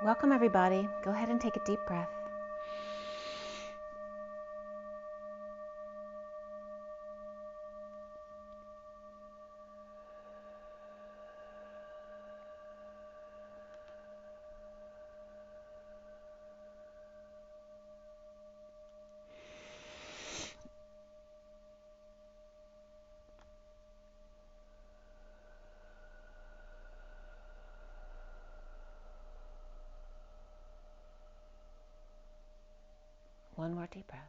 Welcome everybody. Go ahead and take a deep breath. One more deep breath.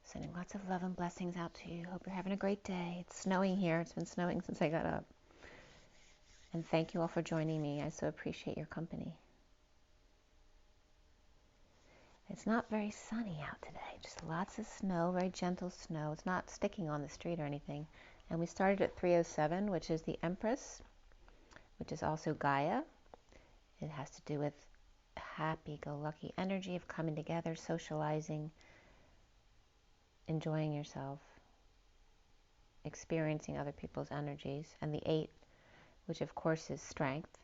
Sending lots of love and blessings out to you. Hope you're having a great day. It's snowing here. It's been snowing since I got up. And thank you all for joining me. I so appreciate your company. It's not very sunny out today. Just lots of snow, very gentle snow. It's not sticking on the street or anything. And we started at 307, which is the Empress, which is also Gaia. It has to do with happy-go-lucky energy of coming together, socializing, enjoying yourself, experiencing other people's energies. And the 8, which of course is strength,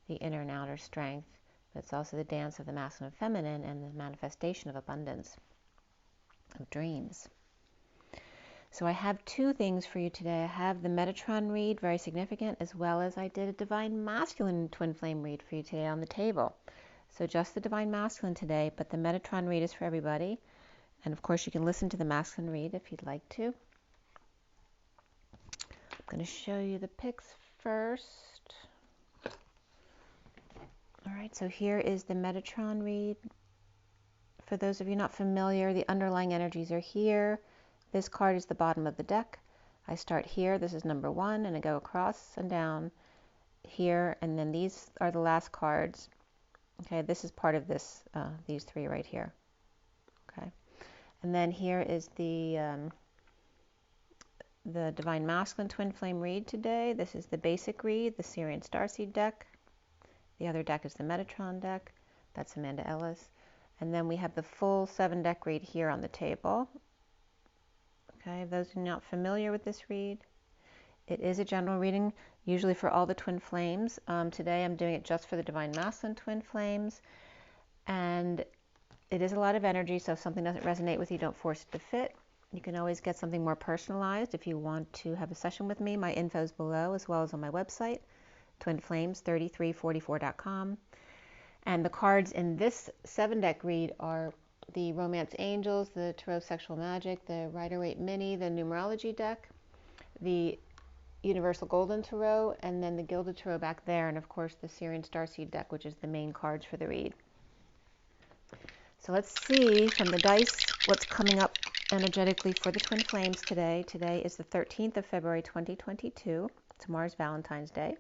the inner and outer strength, but it's also the dance of the masculine and feminine and the manifestation of abundance, of dreams. So I have 2 things for you today. I have the Metatron read, very significant, as well as I did a Divine Masculine Twin Flame read for you today on the table. So just the Divine Masculine today, but the Metatron read is for everybody. And of course you can listen to the Masculine read if you'd like to. I'm going to show you the pics first. All right, so here is the Metatron read. For those of you not familiar, the underlying energies are here. This card is the bottom of the deck. I start here, this is number 1, and I go across and down here, and then these are the last cards. Okay, this is part of this, these 3 right here. Okay, and then here is the Divine Masculine Twin Flame read today. This is the basic read, the SIRIAN Starseed deck. The other deck is the Metatron deck. That's Amanda Ellis. And then we have the full 7 deck read here on the table. Okay, those who are not familiar with this read, it is a general reading, usually for all the twin flames. Today I'm doing it just for the Divine Masculine Twin Flames. And it is a lot of energy, so if something doesn't resonate with you, don't force it to fit. You can always get something more personalized if you want to have a session with me. My info is below, as well as on my website, twinflames3344.com. And the cards in this 7-deck read are the Romance Angels, the Tarot Sexual Magic, the Rider-Waite Mini, the Numerology deck, the Universal Golden Tarot, and then the Gilded Tarot back there, and of course the SIRIAN Starseed deck, which is the main cards for the read. So let's see from the dice what's coming up energetically for the Twin Flames today. Today is the 13th of February 2022. Tomorrow's Valentine's Day.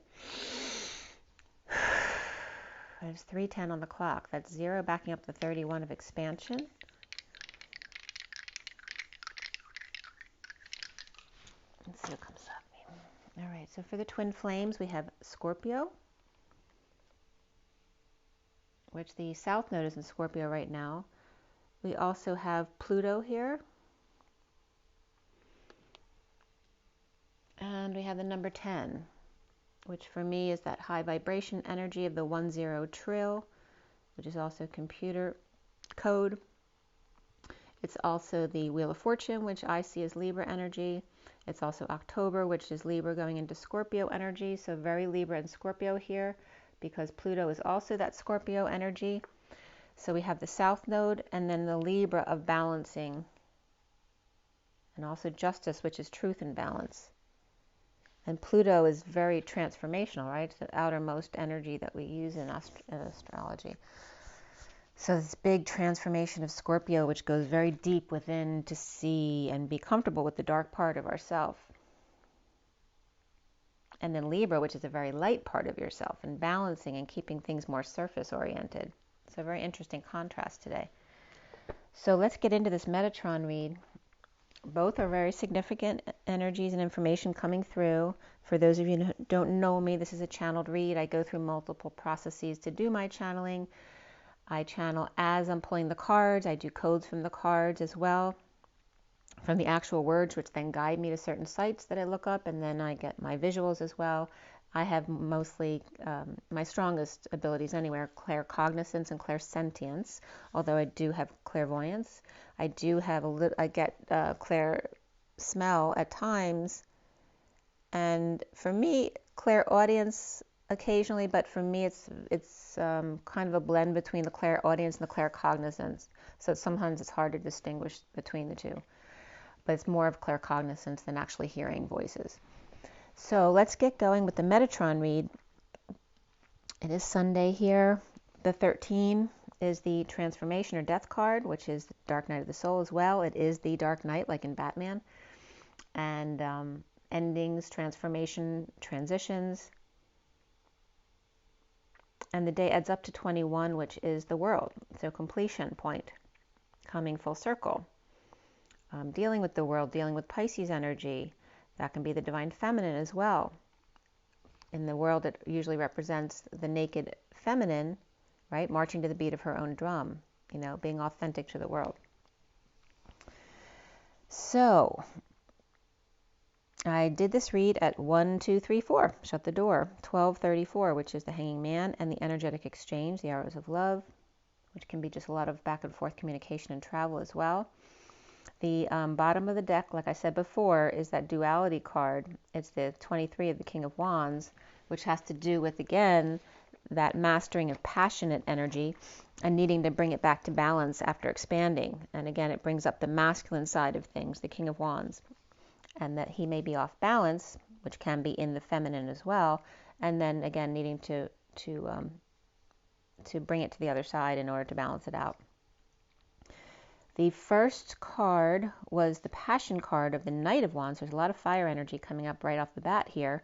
There's 3:10 on the clock. That's 0 backing up the 31 of expansion. Let's see what comes up. All right, so for the Twin Flames, we have Scorpio, which the South Node is in Scorpio right now. We also have Pluto here. And we have the number 10, which for me is that high vibration energy of the 10 trill, which is also computer code. It's also the Wheel of Fortune, which I see as Libra energy. It's also October, which is Libra going into Scorpio energy. So very Libra and Scorpio here, because Pluto is also that Scorpio energy. So we have the South Node and then the Libra of balancing, and also Justice, which is truth and balance. And Pluto is very transformational, right? It's the outermost energy that we use in astrology. So this big transformation of Scorpio, which goes very deep within to see and be comfortable with the dark part of ourself. And then Libra, which is a very light part of yourself, and balancing and keeping things more surface oriented. So a very interesting contrast today. So let's get into this Metatron read. Both are very significant energies and information coming through. For those of you who don't know me, this is a channeled read. I go through multiple processes to do my channeling. I channel as I'm pulling the cards. I do codes from the cards as well, from the actual words, which then guide me to certain sites that I look up, and then I get my visuals as well. I have mostly, my strongest abilities anywhere, claircognizance and clairsentience, although I do have clairvoyance. I do have I get clair smell at times, and for me, clairaudience occasionally, but for me it's kind of a blend between the clairaudience and the claircognizance, so sometimes it's hard to distinguish between the two, but it's more of claircognizance than actually hearing voices. So let's get going with the Metatron read. It is Sunday here. The 13 is the transformation or death card, which is the dark night of the soul as well. It is the dark night, like in Batman. And endings, transformation, transitions. And the day adds up to 21, which is the world. So completion point, coming full circle. Dealing with the world, dealing with Pisces energy. That can be the divine feminine as well. In the world, it usually represents the naked feminine, right? Marching to the beat of her own drum, you know, being authentic to the world. So, I did this read at 1, 2, 3, 4, shut the door. 12:34, which is the hanging man and the energetic exchange, the arrows of love, which can be just a lot of back and forth communication and travel as well. The bottom of the deck, like I said before, is that duality card. It's the 23 of the King of Wands, which has to do with, again, that mastering of passionate energy and needing to bring it back to balance after expanding. And again, it brings up the masculine side of things, the King of Wands, and that he may be off balance, which can be in the feminine as well, and then again needing to bring it to the other side in order to balance it out. The first card was the Passion card of the Knight of Wands. There's a lot of fire energy coming up right off the bat here,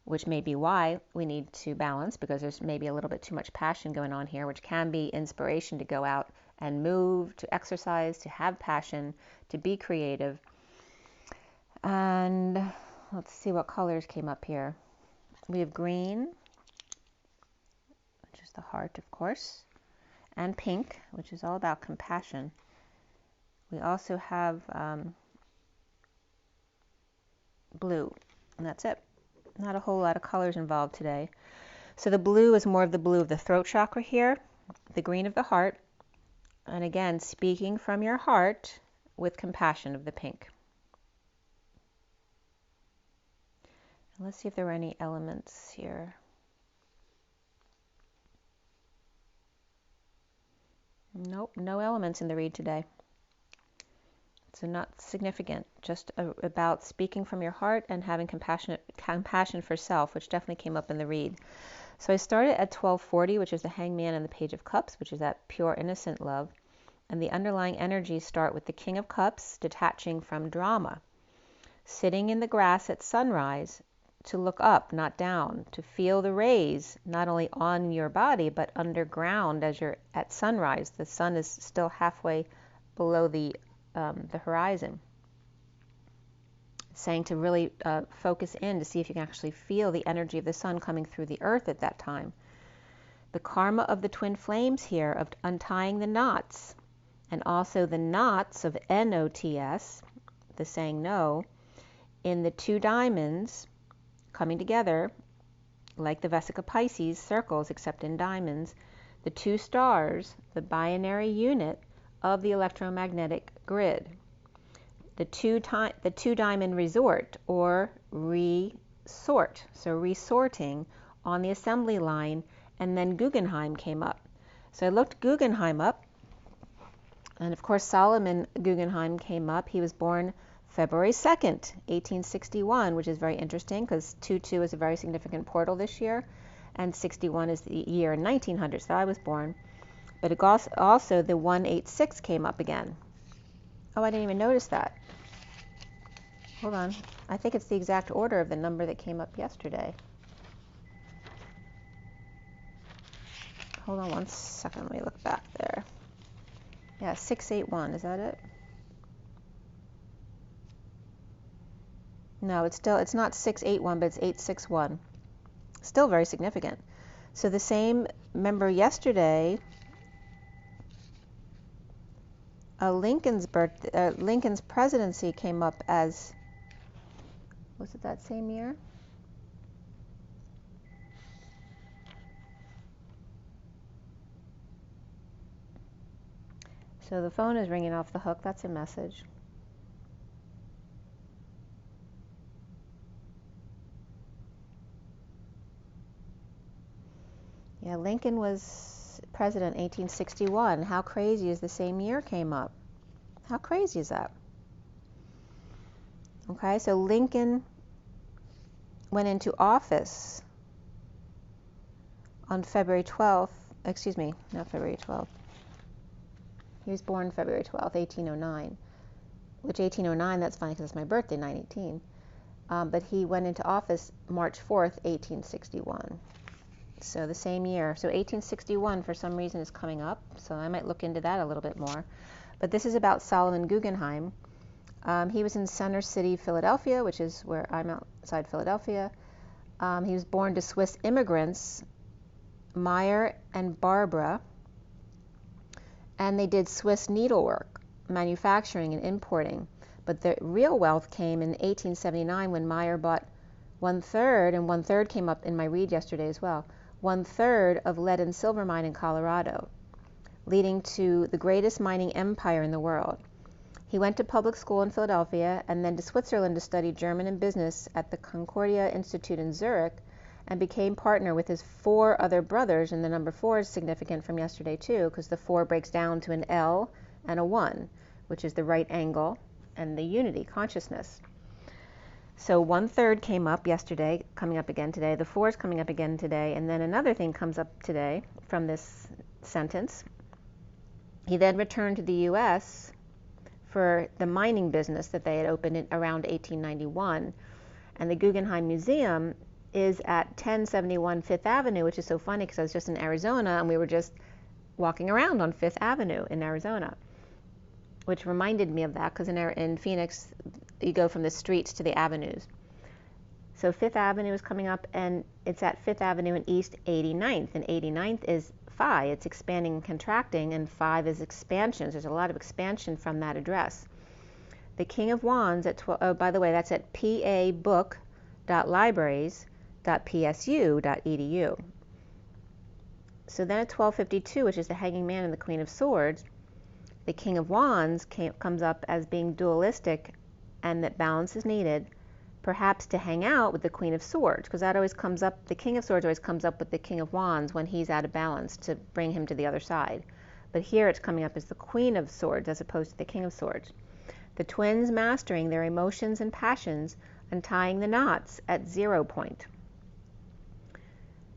which may be why we need to balance, because there's maybe a little bit too much passion going on here, which can be inspiration to go out and move, to exercise, to have passion, to be creative. And let's see what colors came up here. We have green, which is the heart, of course, and pink, which is all about compassion. We also have blue, and that's it. Not a whole lot of colors involved today. So the blue is more of the blue of the throat chakra here, the green of the heart, and again, speaking from your heart with compassion of the pink. And let's see if there were any elements here. Nope, no elements in the read today. So not significant, just about speaking from your heart and having compassion for self, which definitely came up in the read. So I started at 12:40, which is the Hangman and the Page of Cups, which is that pure, innocent love. And the underlying energies start with the King of Cups, detaching from drama. Sitting in the grass at sunrise, to look up, not down, to feel the rays, not only on your body, but underground as you're at sunrise. The sun is still halfway below the horizon, saying to really focus in to see if you can actually feel the energy of the sun coming through the earth at that time. The karma of the twin flames here of untying the knots, and also the knots of NOTS, the saying no, in the two diamonds coming together, like the Vesica Pisces circles, except in diamonds, the two stars, the binary unit of the electromagnetic grid, the two diamond resort or resort, so resorting on the assembly line, and then Guggenheim came up. So I looked Guggenheim up, and of course Solomon Guggenheim came up. He was born February 2nd, 1861, which is very interesting because 22 is a very significant portal this year, and 61 is the year 1900, so I was born. But also the 186 came up again. Oh, I didn't even notice that. Hold on. I think it's the exact order of the number that came up yesterday. Hold on one second. Let me look back there. Yeah, 681. Is that it? No, it's not 681, but it's 861. Still very significant. So the same, remember yesterday, Lincoln's presidency came up as, was it that same year? So the phone is ringing off the hook. That's a message. Yeah, Lincoln was president 1861. How crazy is the same year came up? How crazy is that? Okay, so Lincoln went into office on February 12th. Excuse me, not February 12th. He was born February 12th, 1809. Which 1809, that's funny because it's my birthday, 9/18. But he went into office March 4th, 1861. So the same year. So 1861 for some reason is coming up. So I might look into that a little bit more. But this is about Solomon Guggenheim. He was in Center City, Philadelphia, which is where I'm outside Philadelphia. He was born to Swiss immigrants, Meyer and Barbara. And they did Swiss needlework, manufacturing and importing. But the real wealth came in 1879 when Meyer bought 1/3, and 1/3 came up in my read yesterday as well, 1/3 of lead and silver mine in Colorado, leading to the greatest mining empire in the world. He went to public school in Philadelphia and then to Switzerland to study German and business at the Concordia Institute in Zurich, and became partner with his 4 other brothers, and the number 4 is significant from yesterday too, because the 4 breaks down to an L and a 1, which is the right angle and the unity, consciousness. So 1/3 came up yesterday, coming up again today, the 4 is coming up again today, and then another thing comes up today from this sentence. He then returned to the U.S. for the mining business that they had opened in around 1891, and the Guggenheim Museum is at 1071 Fifth Avenue, which is so funny because I was just in Arizona and we were just walking around on Fifth Avenue in Arizona, which reminded me of that because in Phoenix you go from the streets to the avenues. So Fifth Avenue is coming up, and it's at Fifth Avenue and East 89th, and 89th is phi, it's expanding and contracting, and 5 is expansions. There's a lot of expansion from that address. The King of Wands at 12, oh, by the way, that's at pabook.libraries.psu.edu. So then at 1252, which is the Hanging Man and the Queen of Swords, the King of Wands comes up as being dualistic and that balance is needed, perhaps to hang out with the Queen of Swords, because that always comes up, the King of Swords always comes up with the King of Wands when he's out of balance to bring him to the other side. But here it's coming up as the Queen of Swords as opposed to the King of Swords. The twins mastering their emotions and passions and tying the knots at 0 point.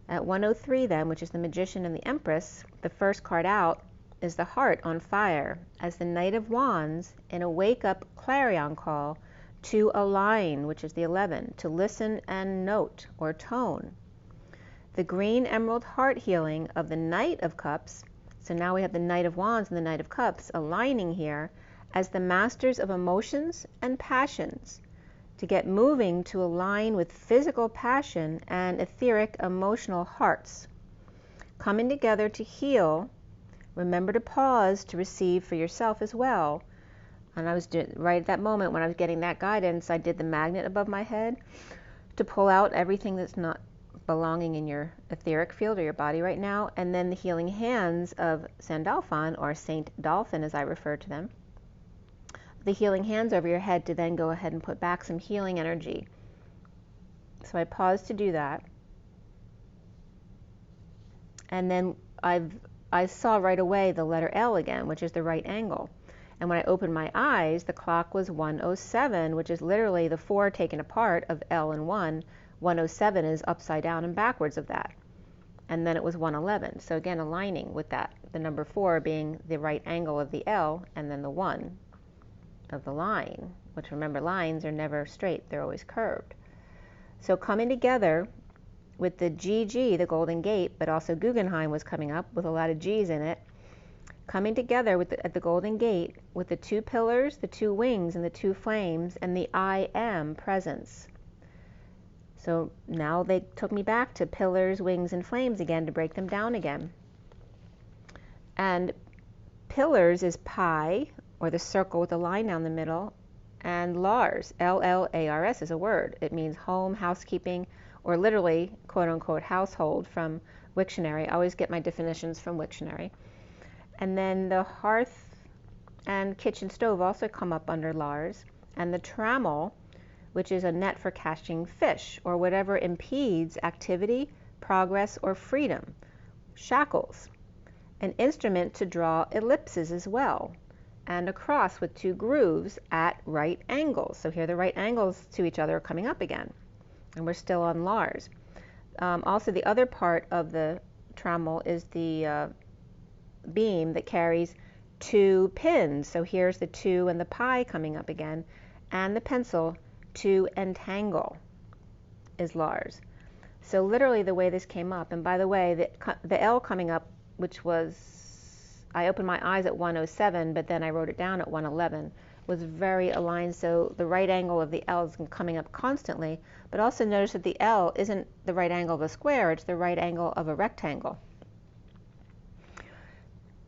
At 103 then, which is the Magician and the Empress, the first card out is the Heart on fire as the Knight of Wands in a wake-up clarion call to align, which is the 11, to listen and note or tone. The green emerald heart healing of the Knight of Cups, so now we have the Knight of Wands and the Knight of Cups aligning here as the masters of emotions and passions, to get moving to align with physical passion and etheric emotional hearts, coming together to heal. Remember to pause to receive for yourself as well. And I was right at that moment when I was getting that guidance, I did the magnet above my head to pull out everything that's not belonging in your etheric field or your body right now, and then the healing hands of Sandalphon, or Saint Dolphin as I refer to them, the healing hands over your head to then go ahead and put back some healing energy. So I paused to do that. And then I saw right away the letter L again, which is the right angle. And when I opened my eyes, the clock was 107, which is literally the 4 taken apart of L and 1. 107 is upside down and backwards of that. And then it was 111. So again, aligning with that, the number 4 being the right angle of the L, and then the 1 of the line, which remember, lines are never straight, they're always curved. So coming together with the GG, the Golden Gate, but also Guggenheim was coming up with a lot of G's in it, coming together at the Golden Gate with the 2 pillars, the 2 wings, and the 2 flames, and the I am presence. So now they took me back to pillars, wings, and flames again to break them down again. And pillars is pi, or the circle with a line down the middle, and Lars, L-L-A-R-S, is a word. It means home, housekeeping, or literally, quote-unquote, household from Wiktionary. I always get my definitions from Wiktionary. And then the hearth and kitchen stove also come up under Lars. And the trammel, which is a net for catching fish, or whatever impedes activity, progress, or freedom. Shackles. An instrument to draw ellipses as well. And a cross with 2 grooves at right angles. So here the right angles to each other are coming up again. And we're still on Lars. Also, the other part of the trammel is the beam that carries 2 pins. So here's the 2 and the pi coming up again. And the pencil to entangle is Lars. So literally the way this came up, and by the way, the L coming up, which was, I opened my eyes at 107, but then I wrote it down at 111, was very aligned. So the right angle of the L is coming up constantly, but also notice that the L isn't the right angle of a square, it's the right angle of a rectangle.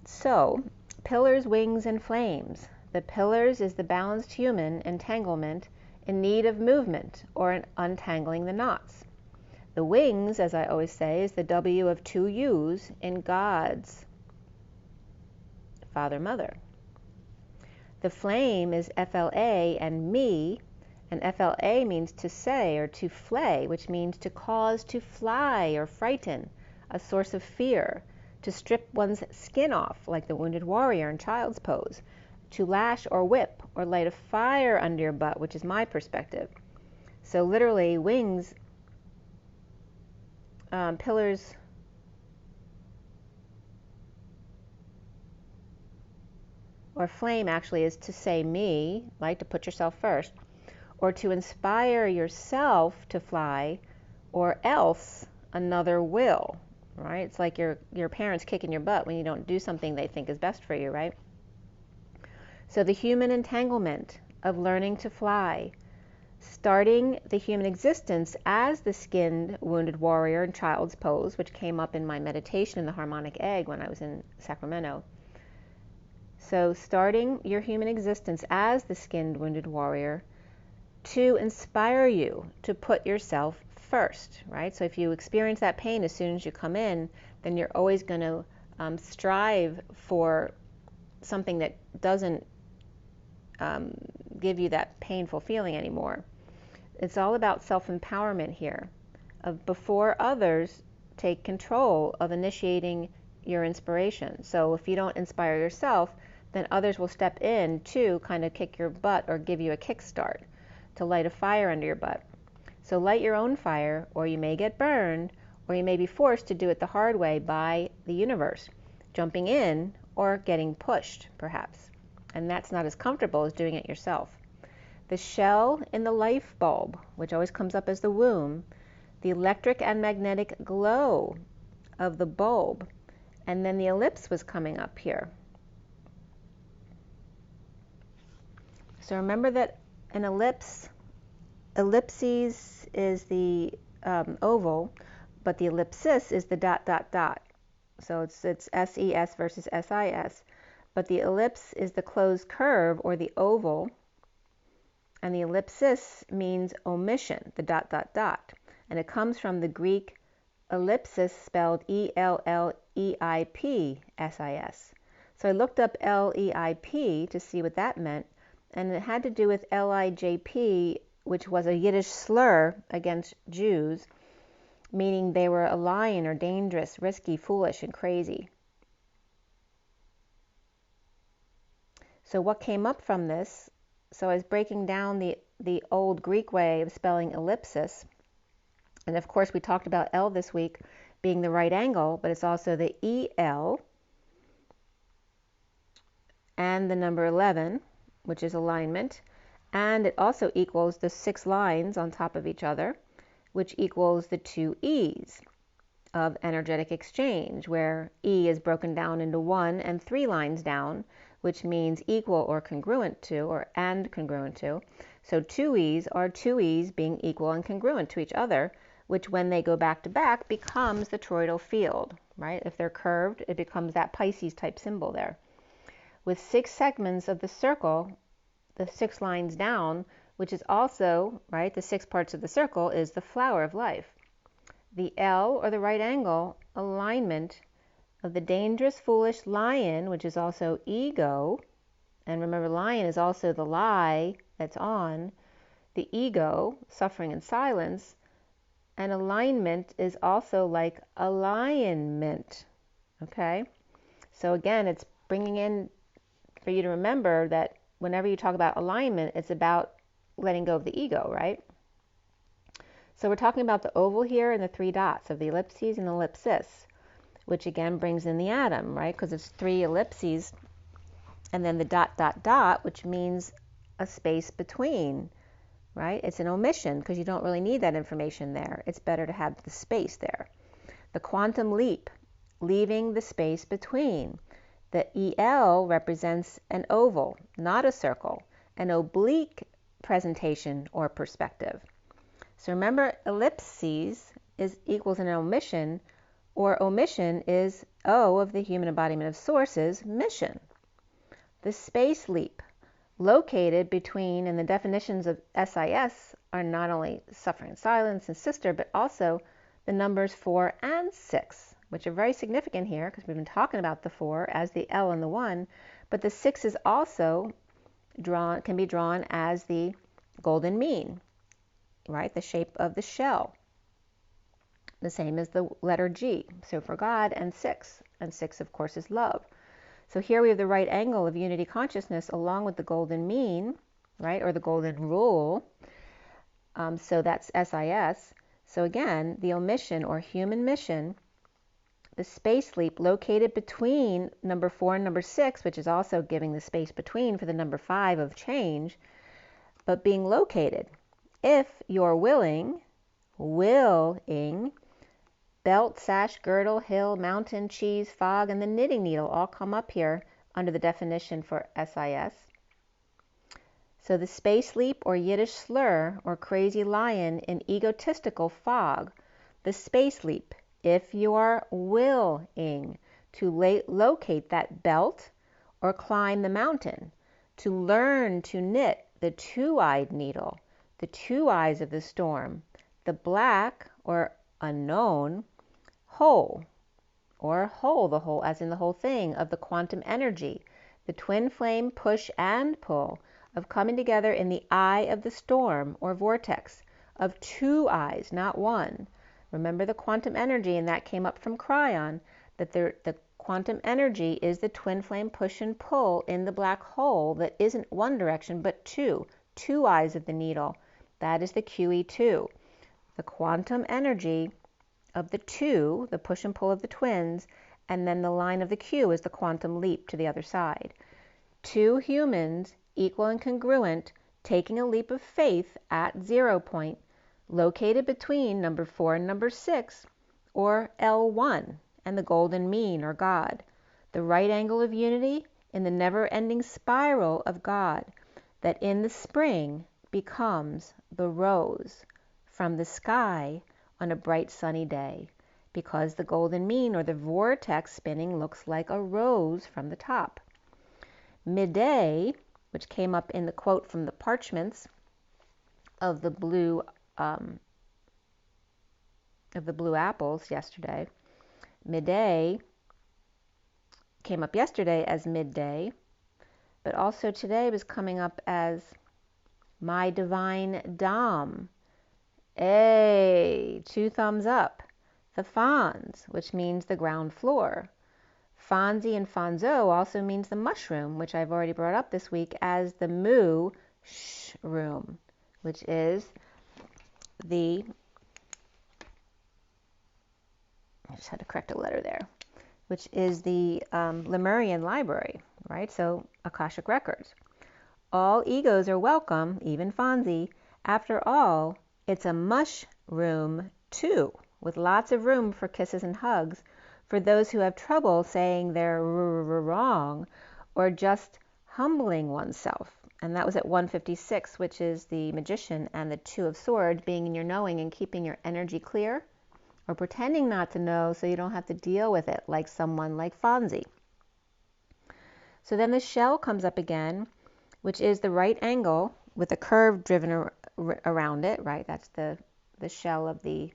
So, pillars, wings, and flames. The pillars is the balanced human entanglement in need of movement or in untangling the knots. The wings, as I always say, is the W of 2 U's in God's Father, Mother. The flame is FLA and me, and FLA means to say or to flay, which means to cause to fly or frighten, a source of fear, to strip one's skin off, like the wounded warrior in child's pose, to lash or whip or light a fire under your butt, which is my perspective. So literally, wings, pillars, or flame actually is to say me, like to put yourself first, or to inspire yourself to fly, or else another will, right? It's like your parents kicking your butt when you don't do something they think is best for you, right? So the human entanglement of learning to fly, starting the human existence as the skinned wounded warrior in child's pose, which came up in my meditation in the harmonic egg when I was in Sacramento. So starting your human existence as the skinned wounded warrior to inspire you to put yourself first, right? So if you experience that pain as soon as you come in, then you're always going to strive for something that doesn't give you that painful feeling anymore. It's all about self-empowerment here, of before others take control of initiating your inspiration. So if you don't inspire yourself, then others will step in to kind of kick your butt or give you a kickstart to light a fire under your butt. So light your own fire, or you may get burned, or you may be forced to do it the hard way by the universe, jumping in or getting pushed, perhaps. And that's not as comfortable as doing it yourself. The shell in the life bulb, which always comes up as the womb, the electric and magnetic glow of the bulb, and then the ellipse was coming up here. So remember that an ellipses is the oval, but the ellipsis is the dot, dot, dot. So it's SES versus SIS. But the ellipse is the closed curve, or the oval, and the ellipsis means omission, the dot, dot, dot. And it comes from the Greek ellipsis, spelled ELLEIPSIS. So I looked up LEIP to see what that meant, and it had to do with LIJP, which was a Yiddish slur against Jews, meaning they were a lion or dangerous, risky, foolish, and crazy. So what came up from this? So I was breaking down the old Greek way of spelling ellipsis. And of course, we talked about L this week being the right angle, but it's also the EL and the number 11, which is alignment. And it also equals the 6 lines on top of each other, which equals the 2 E's of energetic exchange, where E is broken down into 1 and 3 lines down, which means equal or congruent to, or and congruent to. So 2 E's are 2 E's being equal and congruent to each other, which when they go back to back becomes the toroidal field, right? If they're curved, it becomes that Pisces type symbol there. With 6 segments of the circle, the 6 lines down, which is also, right, the 6 parts of the circle is the flower of life. The L, or the right angle alignment of the dangerous, foolish lion, which is also ego, and remember, lion is also the lie that's on, the ego, suffering and silence, and alignment is also like alignment, okay? So again, it's bringing in for you to remember that whenever you talk about alignment, it's about letting go of the ego, right? So we're talking about the oval here and the 3 dots of the ellipses and the ellipsis, which again brings in the atom, right? Because it's 3 ellipses and then the dot, dot, dot, which means a space between, right? It's an omission because you don't really need that information there. It's better to have the space there. The quantum leap, leaving the space between. The EL represents an oval, not a circle, an oblique presentation or perspective. So remember, ellipses equals an omission, or omission is O of the human embodiment of source's mission. The space leap, located between, and the definitions of SIS are not only suffering and silence and sister, but also the numbers 4 and 6, which are very significant here because we've been talking about the 4 as the L and the 1, but the 6 is also can be drawn as the golden mean, right? The shape of the shell. The same as the letter G. So for God, and 6 of course is love. So here we have the right angle of unity consciousness along with the golden mean, right? Or the golden rule. So that's SIS. So again, the omission or human mission, the space leap located between number 4 and number 6, which is also giving the space between for the number 5 of change, but being located. If you're willing, belt, sash, girdle, hill, mountain, cheese, fog, and the knitting needle all come up here under the definition for SIS. So the space leap or Yiddish slur or crazy lion in egotistical fog, the space leap, if you are willing to locate that belt or climb the mountain, to learn to knit the 2-eyed needle, the 2 eyes of the storm, the black or unknown whole, or whole, the whole as in the whole thing of the quantum energy, the twin flame push and pull of coming together in the eye of the storm or vortex of 2 eyes, not 1. Remember the quantum energy, and that came up from Cryon, that the quantum energy is the twin flame push and pull in the black hole that isn't 1 direction but 2 eyes of the needle. That is the QE2. The quantum energy of the 2, the push and pull of the twins, and then the line of the Q is the quantum leap to the other side. 2 humans, equal and congruent, taking a leap of faith at 0 point, located between number 4 and number 6, or L1, and the golden mean, or God, the right angle of unity in the never-ending spiral of God, that in the spring becomes the rose from the sky on a bright sunny day, because the golden mean, or the vortex spinning, looks like a rose from the top. Midday, which came up in the quote from the parchments of the blue apples yesterday. Midday came up yesterday as midday, but also today was coming up as my divine Dom. 2 thumbs up. The Fonz, which means the ground floor. Fonzie and Fonzo also means the mushroom, which I've already brought up this week as the moo room, which is the, I just had to correct a letter there, which is the Lemurian library, right? So Akashic Records. All egos are welcome, even Fonzie. After all, it's a mushroom too, with lots of room for kisses and hugs for those who have trouble saying they're wrong or just humbling oneself. And that was at 156, which is the Magician and the Two of Swords, being in your knowing and keeping your energy clear, or pretending not to know so you don't have to deal with it like someone like Fonzie. So then the shell comes up again, which is the right angle with a curve driven around it, right? That's the shell of the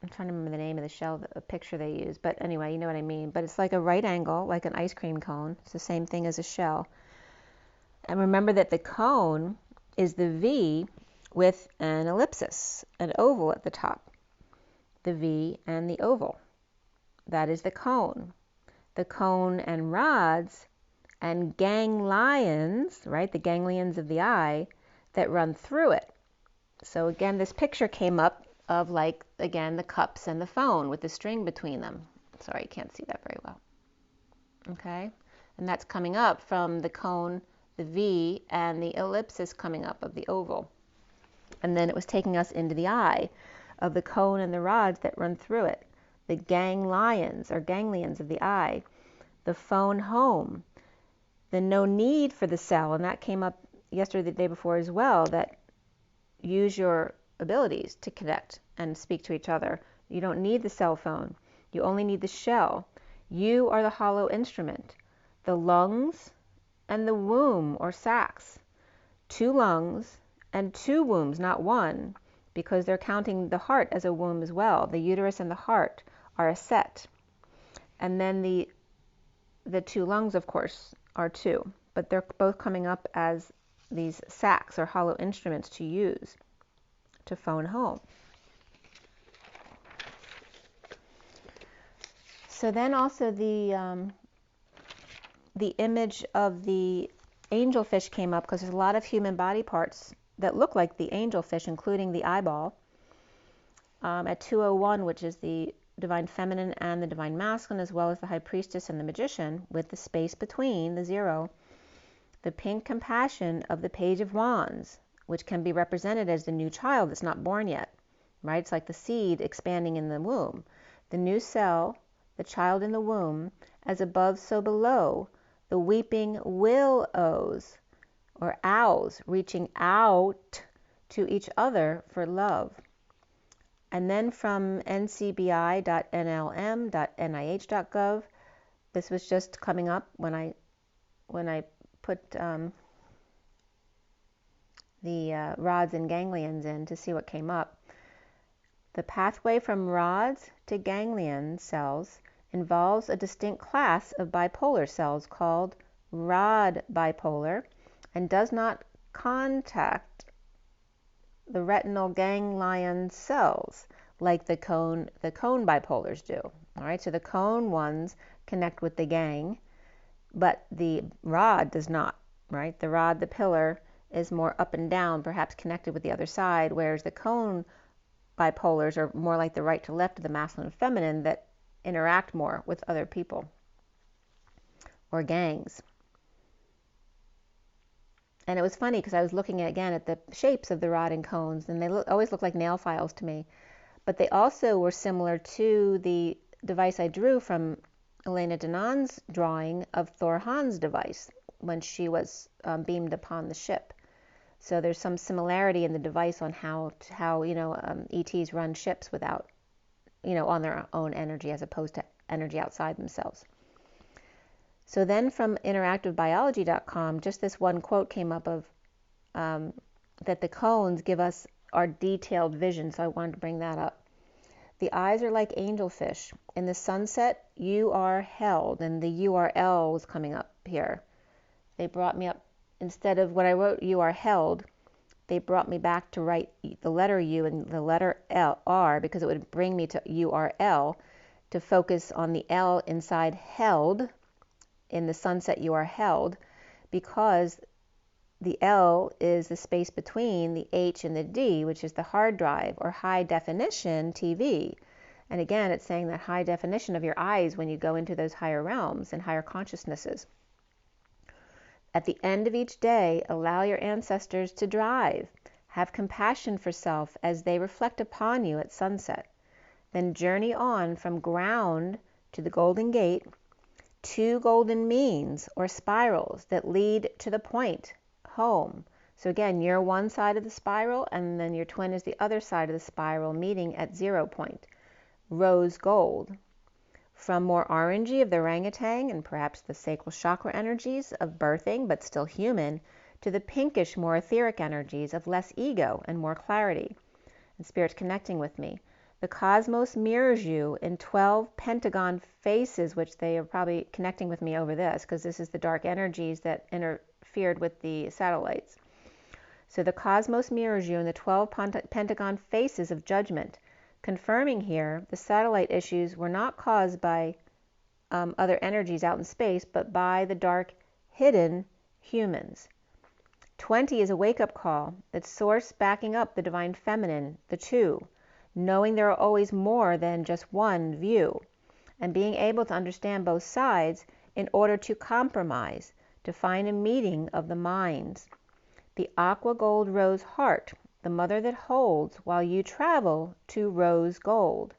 I'm trying to remember the name of the shell, the picture they use, but anyway, you know what I mean. But it's like a right angle, like an ice cream cone. It's the same thing as a shell. And remember that the cone is the V with an ellipsis, an oval at the top. The V and the oval. That is the cone. The cone and rods and ganglions, right, the ganglions of the eye that run through it. So again, this picture came up of, like, again, the cups and the phone with the string between them. Sorry, you can't see that very well. Okay? And that's coming up from the cone, the V, and the ellipsis coming up of the oval. And then it was taking us into the eye of the cone and the rods that run through it. The ganglions, or ganglions of the eye. The phone home. The no need for the cell, and that came up yesterday, the day before as well, that use your abilities to connect and speak to each other. You don't need the cell phone. You only need the shell. You are the hollow instrument. The lungs and the womb or sacs. 2 lungs and 2 wombs, not 1, because they're counting the heart as a womb as well. The uterus and the heart are a set. And then the 2 lungs, of course, are 2, but they're both coming up as these sacs or hollow instruments to use to phone home. So then also the image of the angelfish came up, because there's a lot of human body parts that look like the angelfish, including the eyeball. At 201, which is the divine feminine and the divine masculine, as well as the high priestess and the magician, with the space between, the 0, the pink compassion of the page of wands, which can be represented as the new child that's not born yet, right? It's like the seed expanding in the womb. The new cell, the child in the womb, as above so below, the weeping willows or owls reaching out to each other for love. And then from ncbi.nlm.nih.gov, this was just coming up when I put the rods and ganglions in to see what came up. The pathway from rods to ganglion cells involves a distinct class of bipolar cells called rod bipolar, and does not contact the retinal ganglion cells like the cone bipolars do. All right, so the cone ones connect with the gang, but the rod does not, right? The rod, the pillar, is more up and down, perhaps connected with the other side, whereas the cone bipolars are more like the right to left of the masculine and feminine that interact more with other people or gangs. And it was funny because I was looking again at the shapes of the rod and cones, and they always look like nail files to me. But they also were similar to the device I drew from Elena Danon's drawing of Thor Han's device when she was beamed upon the ship. So there's some similarity in the device on how ETs run ships without, on their own energy as opposed to energy outside themselves. So then from interactivebiology.com, just this one quote came up of that the cones give us our detailed vision, so I wanted to bring that up. The eyes are like angelfish. In the sunset, you are held, and the URL was coming up here. They brought me up, instead of what I wrote, you are held, they brought me back to write the letter U and the letter R, because it would bring me to URL, to focus on the L inside held. In the sunset, you are held, because the L is the space between the H and the D, which is the hard drive or high definition TV. And again, it's saying that high definition of your eyes when you go into those higher realms and higher consciousnesses. At the end of each day, allow your ancestors to drive. Have compassion for self as they reflect upon you at sunset. Then journey on from ground to the Golden Gate, 2 golden means or spirals that lead to the point, home. So again, you're one side of the spiral, and then your twin is the other side of the spiral, meeting at 0 point, rose gold. From more orangey of the orangutan and perhaps the sacral chakra energies of birthing, but still human, to the pinkish, more etheric energies of less ego and more clarity, and Spirit's connecting with me. The cosmos mirrors you in 12 pentagon faces, which they are probably connecting with me over this, because this is the dark energies that interfered with the satellites. So the cosmos mirrors you in the 12 pentagon faces of judgment, confirming here the satellite issues were not caused by other energies out in space, but by the dark, hidden humans. 20 is a wake-up call. It's source backing up the divine feminine, the 2, knowing there are always more than just one view, and being able to understand both sides in order to compromise, to find a meeting of the minds. The aqua gold rose heart, the mother that holds while you travel to rose gold.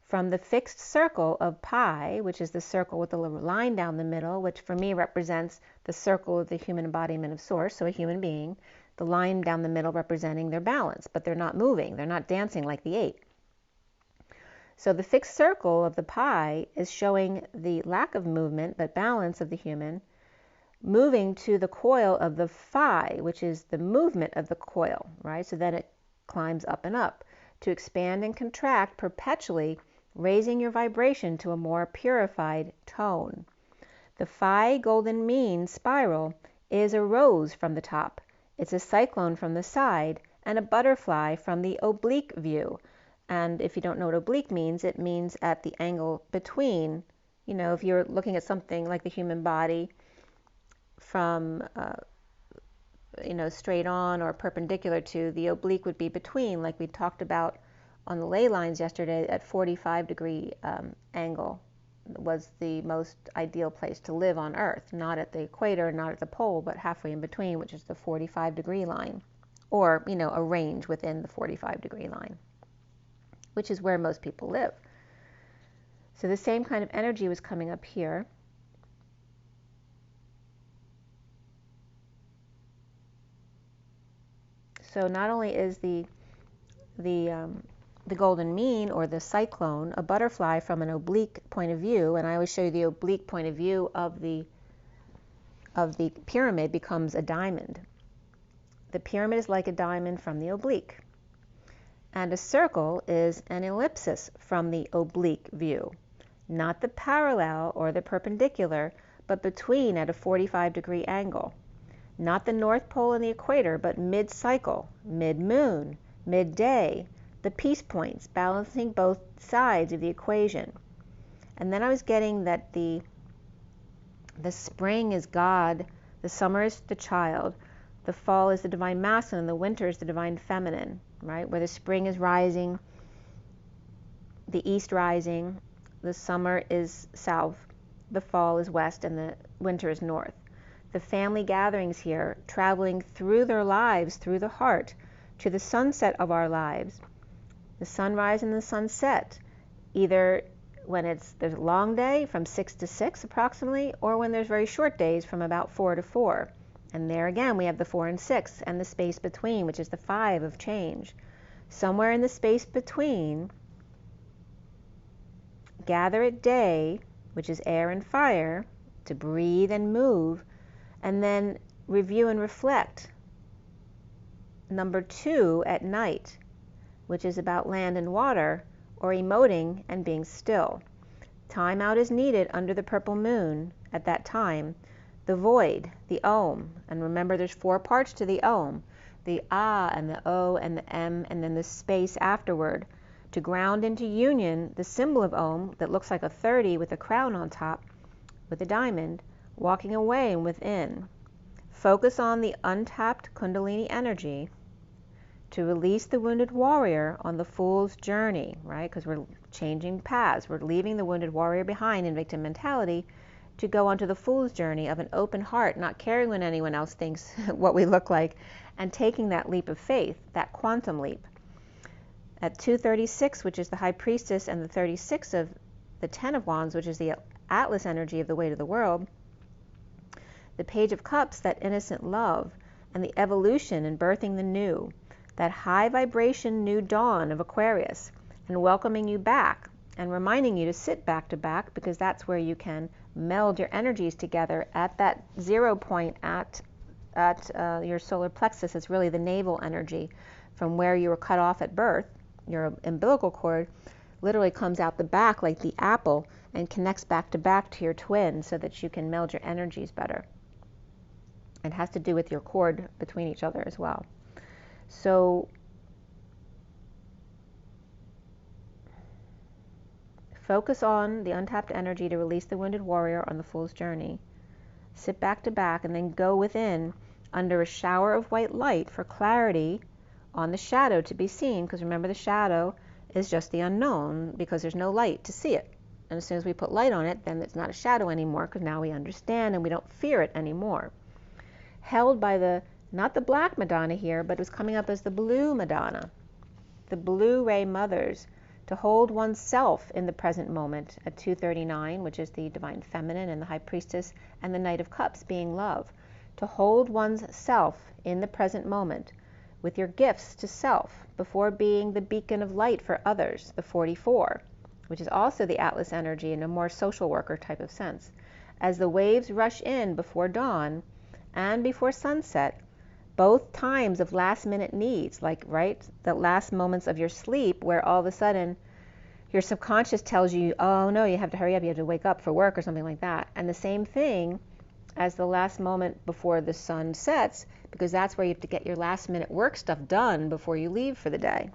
From the fixed circle of pi, which is the circle with the little line down the middle, which for me represents the circle of the human embodiment of source, so a human being, the line down the middle representing their balance, but they're not moving, they're not dancing like the 8. So the fixed circle of the pi is showing the lack of movement, but balance of the human, moving to the coil of the phi, which is the movement of the coil, right? So then it climbs up and up to expand and contract perpetually, raising your vibration to a more purified tone. The phi golden mean spiral is a rose from the top. It's a cyclone from the side and a butterfly from the oblique view. And if you don't know what oblique means, it means at the angle between, if you're looking at something like the human body from, straight on or perpendicular to, the oblique would be between, like we talked about on the ley lines yesterday. At 45-degree angle was the most ideal place to live on Earth, not at the equator, not at the pole, but halfway in between, which is the 45-degree line, or a range within the 45-degree line, which is where most people live. So the same kind of energy was coming up here. So not only is the golden mean, or the cyclone, a butterfly from an oblique point of view, and I always show you the oblique point of view of the pyramid becomes a diamond. The pyramid is like a diamond from the oblique. And a circle is an ellipsis from the oblique view, not the parallel or the perpendicular, but between at a 45-degree angle. Not the North Pole and the equator, but mid-cycle, mid-moon, midday, the peace points, balancing both sides of the equation. And then I was getting that the spring is God, the summer is the child, the fall is the divine masculine, the winter is the divine feminine, right? Where the spring is rising, the east rising, the summer is south, the fall is west, and the winter is north. The family gatherings here, traveling through their lives, through the heart, to the sunset of our lives. The sunrise and the sunset, either when there's a long day from 6 to 6 approximately, or when there's very short days from about 4 to 4. And there again we have the 4 and 6 and the space between, which is the 5 of change. Somewhere in the space between, gather at day, which is air and fire, to breathe and move, and then review and reflect. Number 2 at night, which is about land and water, or emoting and being still. Time out is needed under the purple moon at that time. The void, the Om, and remember there's 4 parts to the Om, the Ah and the O and the M, and then the space afterward, to ground into union the symbol of Om that looks like a 30 with a crown on top, with a diamond, walking away and within. Focus on the untapped Kundalini energy to release the wounded warrior on the fool's journey, right? Because we're changing paths. We're leaving the wounded warrior behind in victim mentality, to go onto the fool's journey of an open heart, not caring when anyone else thinks what we look like, and taking that leap of faith, that quantum leap. At 236, which is the High Priestess, and the 36 of the Ten of Wands, which is the Atlas energy of the weight of the world, the Page of Cups, that innocent love, and the evolution and birthing the new, that high vibration new dawn of Aquarius, and welcoming you back and reminding you to sit back to back, because that's where you can meld your energies together at that 0 point at your solar plexus. Is really the navel energy from where you were cut off at birth. Your umbilical cord literally comes out the back like the apple and connects back to your twin, so that you can meld your energies better. It has to do with your cord between each other as well. So focus on the untapped energy to release the wounded warrior on the fool's journey. Sit back to back and then go within under a shower of white light for clarity on the shadow to be seen, because remember, the shadow is just the unknown because there's no light to see it. And as soon as we put light on it, then it's not a shadow anymore, because now we understand and we don't fear it anymore. Held by the, not the black Madonna here, but it was coming up as the blue Madonna, the blue ray mothers, to hold oneself in the present moment at 239, which is the Divine Feminine and the High Priestess, and the Knight of Cups being love. To hold one's self in the present moment with your gifts to self before being the beacon of light for others, the 44, which is also the Atlas energy in a more social worker type of sense. As the waves rush in before dawn and before sunset, both times of last minute needs, like, right, the last moments of your sleep where all of a sudden your subconscious tells you, oh no, you have to hurry up, you have to wake up for work or something like that. And the same thing as the last moment before the sun sets, because that's where you have to get your last minute work stuff done before you leave for the day.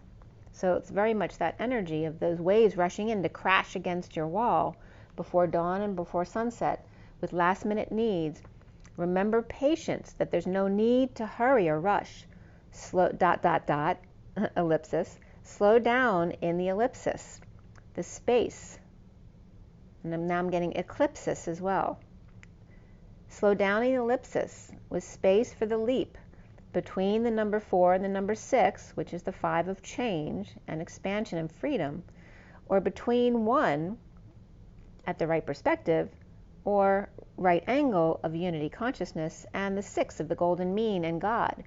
So it's very much that energy of those waves rushing in to crash against your wall before dawn and before sunset with last minute needs. Remember patience, that there's no need to hurry or rush. Slow, ... ellipsis. Slow down in the ellipsis, the space. And now I'm getting eclipsis as well. Slow down in the ellipsis with space for the leap between the number 4 and the number 6, which is the 5 of change and expansion and freedom, or between 1 at the right perspective or right angle of unity consciousness, and the 6 of the golden mean and God,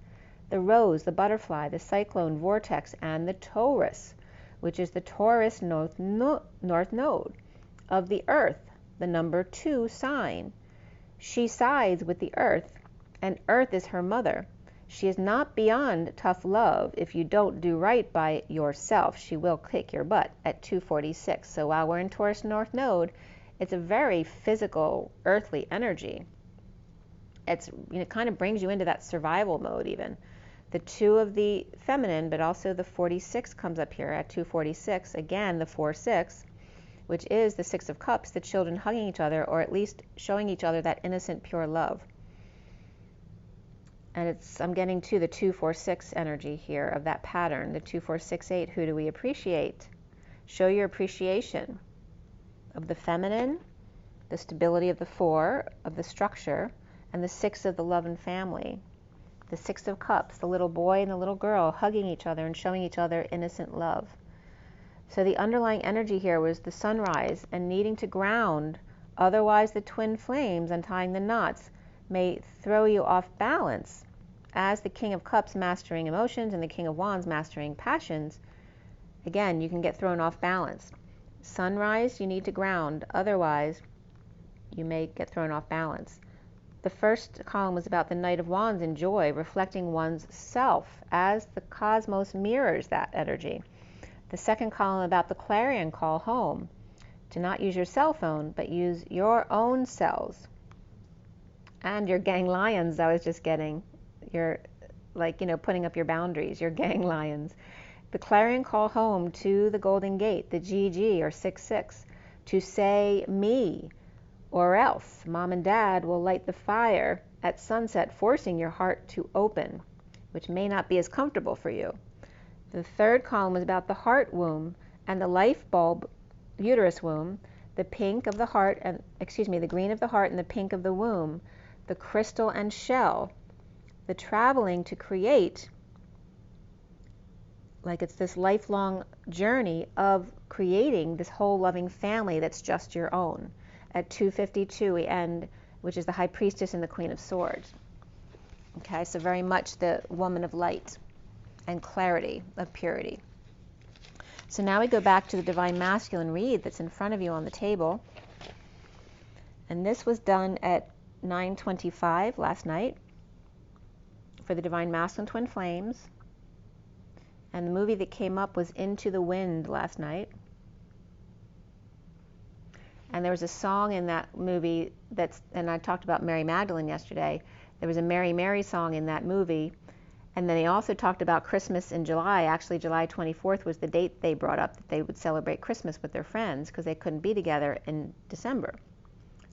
the rose, the butterfly, the cyclone vortex, and the Taurus, which is the Taurus north node of the earth, the number 2 sign. She sides with the earth, and earth is her mother. She is not beyond tough love. If you don't do right by yourself, she will kick your butt at 246. So while we're in Taurus North Node, it's a very physical, earthly energy. It's, it kind of brings you into that survival mode even. The 2 of the feminine, but also the 46 comes up here at 246. Again, the 4-6, which is the 6 of Cups, the children hugging each other, or at least showing each other that innocent, pure love. And I'm getting to the 2-4-6 energy here of that pattern, the 2-4-6-8. Who do we appreciate? Show your appreciation of the feminine, the stability of the 4, of the structure, and the 6 of the love and family. The 6 of Cups, the little boy and the little girl hugging each other and showing each other innocent love. So the underlying energy here was the sunrise and needing to ground, otherwise the twin flames untying the knots may throw you off balance. As the King of Cups mastering emotions and the King of Wands mastering passions, again, you can get thrown off balance. Sunrise, you need to ground, otherwise you may get thrown off balance. The first column was about the Knight of Wands and joy, reflecting one's self as the cosmos mirrors that energy. The second column about the clarion call home, to not use your cell phone, but use your own cells. And your gang lions, I was just getting, your, putting up your boundaries, your gang lions. The clarion call home to the Golden Gate, the GG or 6-6, to say me, or else mom and dad will light the fire at sunset, forcing your heart to open, which may not be as comfortable for you. The third column is about the heart womb and the life bulb uterus womb, the pink of the heart, and the green of the heart and the pink of the womb, the crystal and shell, the traveling to create, like it's this lifelong journey of creating this whole loving family that's just your own. At 252 we end, which is the High Priestess and the Queen of Swords. Okay, so very much the woman of light and clarity, of purity. So now we go back to the Divine Masculine read that's in front of you on the table. And this was done at 9:25 last night for the Divine Masculine Twin Flames. And the movie that came up was Into the Wind last night. And there was a song in that movie and I talked about Mary Magdalene yesterday. There was a Mary Mary song in that movie. And then they also talked about Christmas in July. Actually, July 24th was the date they brought up, that they would celebrate Christmas with their friends because they couldn't be together in December.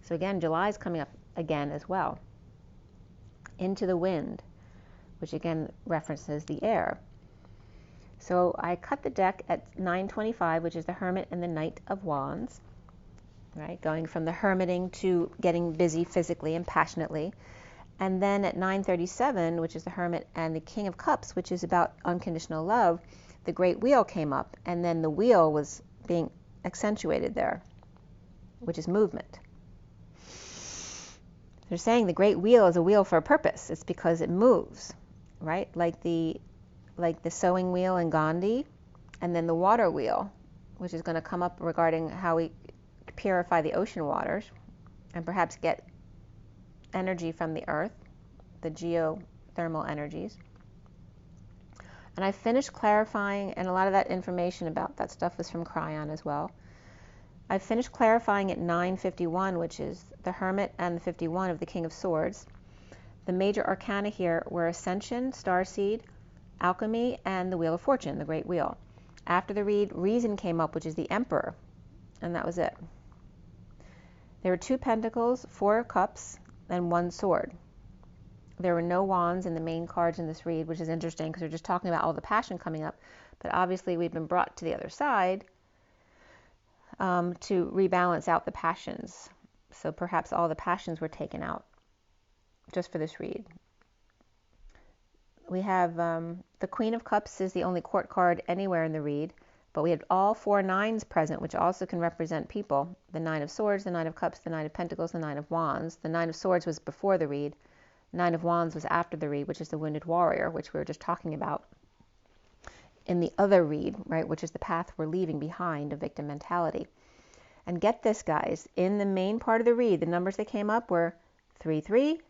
So again, July is coming up again as well. Into the Wind, which again references the air. So I cut the deck at 9:25, which is the Hermit and the Knight of Wands, right? Going from the hermiting to getting busy physically and passionately. And then at 9:37, which is the Hermit and the King of Cups, which is about unconditional love, the Great Wheel came up, and then the wheel was being accentuated there, which is movement. They're saying the Great Wheel is a wheel for a purpose. It's because it moves, right? Like the sewing wheel in Gandhi, and then the water wheel, which is going to come up regarding how we purify the ocean waters and perhaps get energy from the earth, the geothermal energies. And I finished clarifying, and a lot of that information about that stuff was from Cryon as well. I finished clarifying at 9:51, which is the Hermit and the 51 of the King of Swords. The major arcana here were Ascension, Starseed, Alchemy, and the Wheel of Fortune, the Great Wheel. After the read, Reason came up, which is the Emperor, and that was it. There were 2 pentacles, 4 cups, and 1 sword. There were no wands in the main cards in this read, which is interesting because we're just talking about all the passion coming up, but obviously we've been brought to the other side to rebalance out the passions. So perhaps all the passions were taken out just for this read. We have the Queen of Cups is the only court card anywhere in the read, but we had all 4 nines present, which also can represent people. The Nine of Swords, the Nine of Cups, the Nine of Pentacles, the Nine of Wands. The Nine of Swords was before the read. Nine of Wands was after the read, which is the Wounded Warrior, which we were just talking about in the other read, right, which is the path we're leaving behind, a victim mentality. And get this, guys, in the main part of the read, the numbers that came up were 33,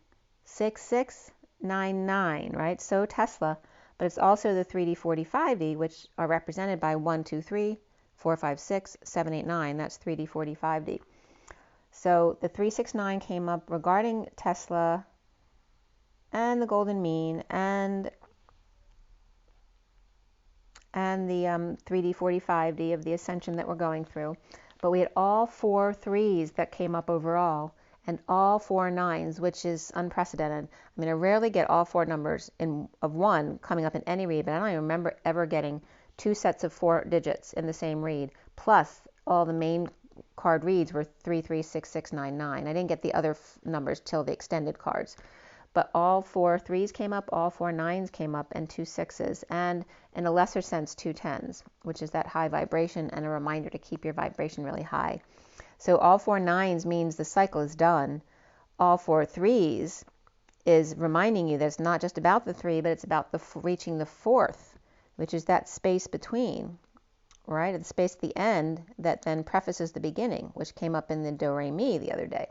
66, 99, right? So Tesla, but it's also the 3D45D, which are represented by 1, 2, 3, 4, 5, 6, 7, 8, 9. That's 3D45D. So the 369 came up regarding Tesla and the Golden Mean and the 3D45D of the Ascension that we're going through. But we had all 4 threes that came up overall, and all 4 nines, which is unprecedented. I mean, I rarely get all 4 numbers of 1 coming up in any read, but I don't even remember ever getting 2 sets of 4 digits in the same read. Plus, all the main card reads were 3, 3, 6, 6, 9, 9. I didn't get the other numbers till the extended cards. But all 4 threes came up, all 4 nines came up, and 2 sixes, and in a lesser sense, 2 tens, which is that high vibration and a reminder to keep your vibration really high. So all 4 nines means the cycle is done. All 4 threes is reminding you that it's not just about the 3, but it's about reaching the 4th, which is that space between, right? The space at the end that then prefaces the beginning, which came up in the Do-Re-Mi the other day.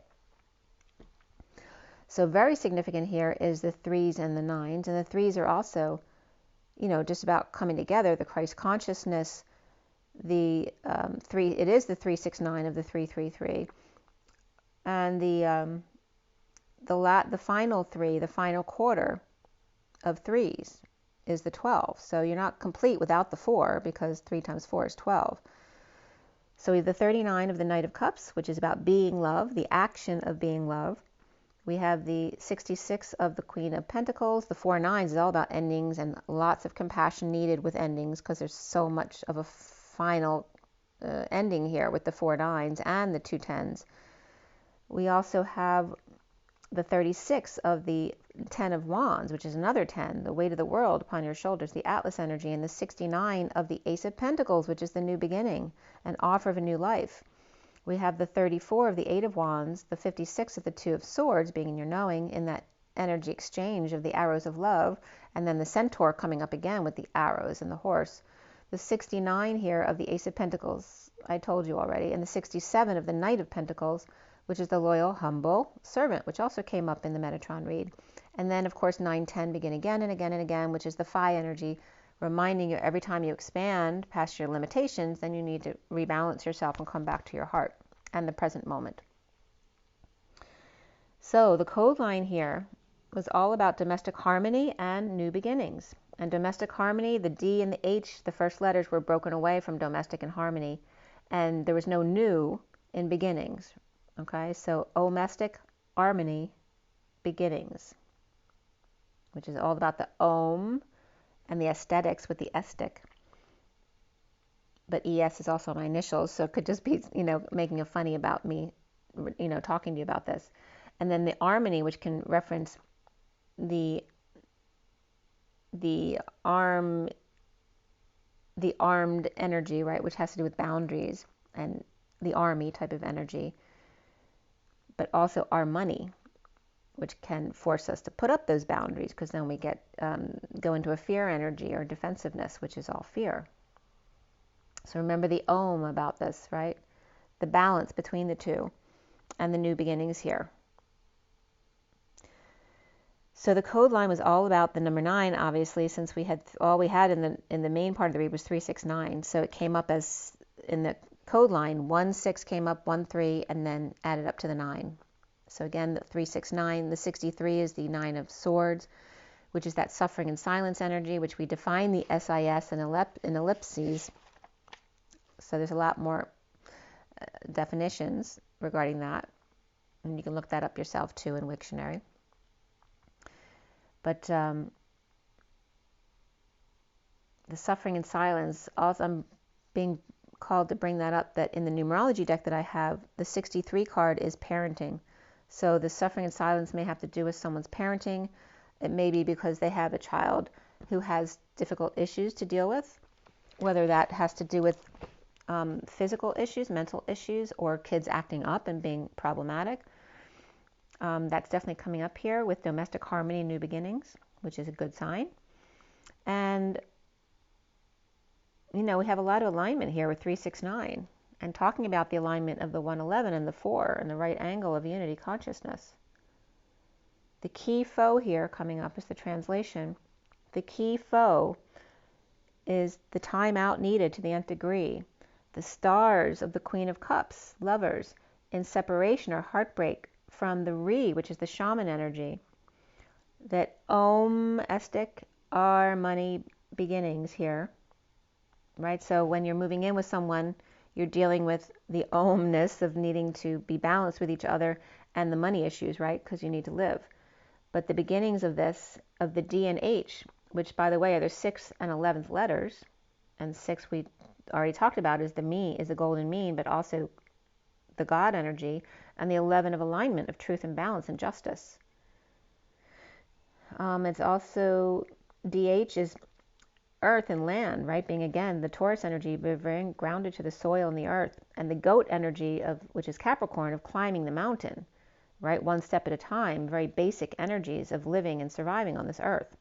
So very significant here is the 3s and the 9s, and the 3s are also, just about coming together, the Christ consciousness, the 3, it is the 369 of the 333, and the final 3, the final quarter of 3s is the 12. So you're not complete without the 4, because 3 times 4 is 12. So we have the 39 of the Knight of Cups, which is about being love, the action of being love. We have the 66 of the Queen of Pentacles. The 4 nines is all about endings and lots of compassion needed with endings, because there's so much of a final ending here with the 4 9s and the 2 10s. We also have the 36 of the 10 of Wands, which is another 10, the weight of the world upon your shoulders, the Atlas energy, and the 69 of the Ace of Pentacles, which is the new beginning, an offer of a new life. We have the 34 of the 8 of Wands, the 56 of the 2 of Swords, being in your knowing, in that energy exchange of the arrows of love, and then the Centaur coming up again with the arrows and the horse. The 69 here of the Ace of Pentacles, I told you already, and the 67 of the Knight of Pentacles, which is the loyal, humble servant, which also came up in the Metatron read. And then, of course, 9, 10 begin again and again and again, which is the Phi energy, reminding you every time you expand past your limitations, then you need to rebalance yourself and come back to your heart and the present moment. So the code line here was all about domestic harmony and new beginnings. And domestic harmony, the D and the H, the first letters were broken away from domestic and harmony, and there was no new in beginnings. Okay, so domestic harmony beginnings, which is all about the Om and the aesthetics with the estic. But ES is also my initials, so it could just be, making a funny about me, talking to you about this. And then the harmony, which can reference the armed energy, right, which has to do with boundaries and the army type of energy, but also our money, which can force us to put up those boundaries, because then we go into a fear energy or defensiveness, which is all fear. So remember the Om about this, right? The balance between the two and the new beginnings here. So the code line was all about the number 9, obviously, since we had all we had in the main part of the read was 369. So it came up as in the code line 1 6 came up, 1 3, and then added up to the 9. So again, the 369, the 63 is the 9 of Swords, which is that suffering and silence energy, which we define the SIS in ellipses. So there's a lot more definitions regarding that, and you can look that up yourself too in Wiktionary. But the suffering and silence, also I'm being called to bring that up, that in the numerology deck that I have, the 63 card is parenting. So the suffering and silence may have to do with someone's parenting. It may be because they have a child who has difficult issues to deal with, whether that has to do with physical issues, mental issues, or kids acting up and being problematic. That's definitely coming up here with domestic harmony and new beginnings, which is a good sign. And, we have a lot of alignment here with 369 and talking about the alignment of the 111 and the 4 and the right angle of unity consciousness. The key foe here coming up is the translation. The key foe is the time out needed to the nth degree. The stars of the Queen of Cups, lovers, in separation or heartbreak from the Re, which is the shaman energy. That Om, Estic, are money beginnings here, right? So when you're moving in with someone, you're dealing with the Omness of needing to be balanced with each other and the money issues, right? Because you need to live. But the beginnings of this, of the D and H, which by the way are the 6th and 11th letters, and 6 we already talked about is the golden mean, but also the God energy, and the 11 of alignment of truth and balance and justice. It's also, DH is earth and land, right? Being again the Taurus energy, but very grounded to the soil and the earth, and the goat energy of, which is Capricorn, of climbing the mountain, right? One step at a time, very basic energies of living and surviving on this earth.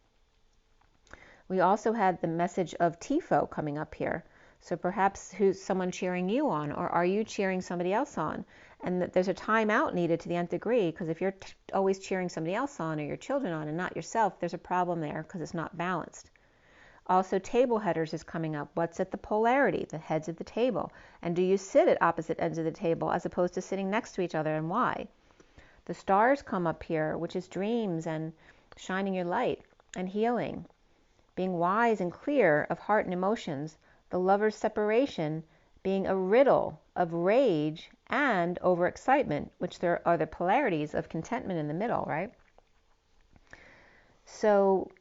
We also had the message of Tifo coming up here. So perhaps who's someone cheering you on, or are you cheering somebody else on? And that there's a time out needed to the nth degree, because if you're always cheering somebody else on or your children on and not yourself, there's a problem there because it's not balanced. Also, table headers is coming up. What's at the polarity, the heads of the table? And do you sit at opposite ends of the table as opposed to sitting next to each other, and why? The stars come up here, which is dreams and shining your light and healing. Being wise and clear of heart and emotions. The lover's separation being a riddle of rage and overexcitement, which there are the polarities of contentment in the middle, right? So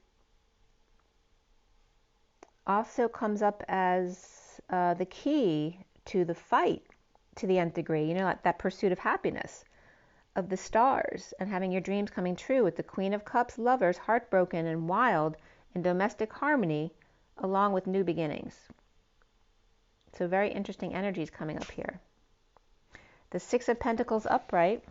also comes up as the key to the fight to the nth degree, you know, that pursuit of happiness, of the stars, and having your dreams coming true with the Queen of Cups lovers, heartbroken and wild in domestic harmony, along with new beginnings. So very interesting energies coming up here. The Six of Pentacles upright.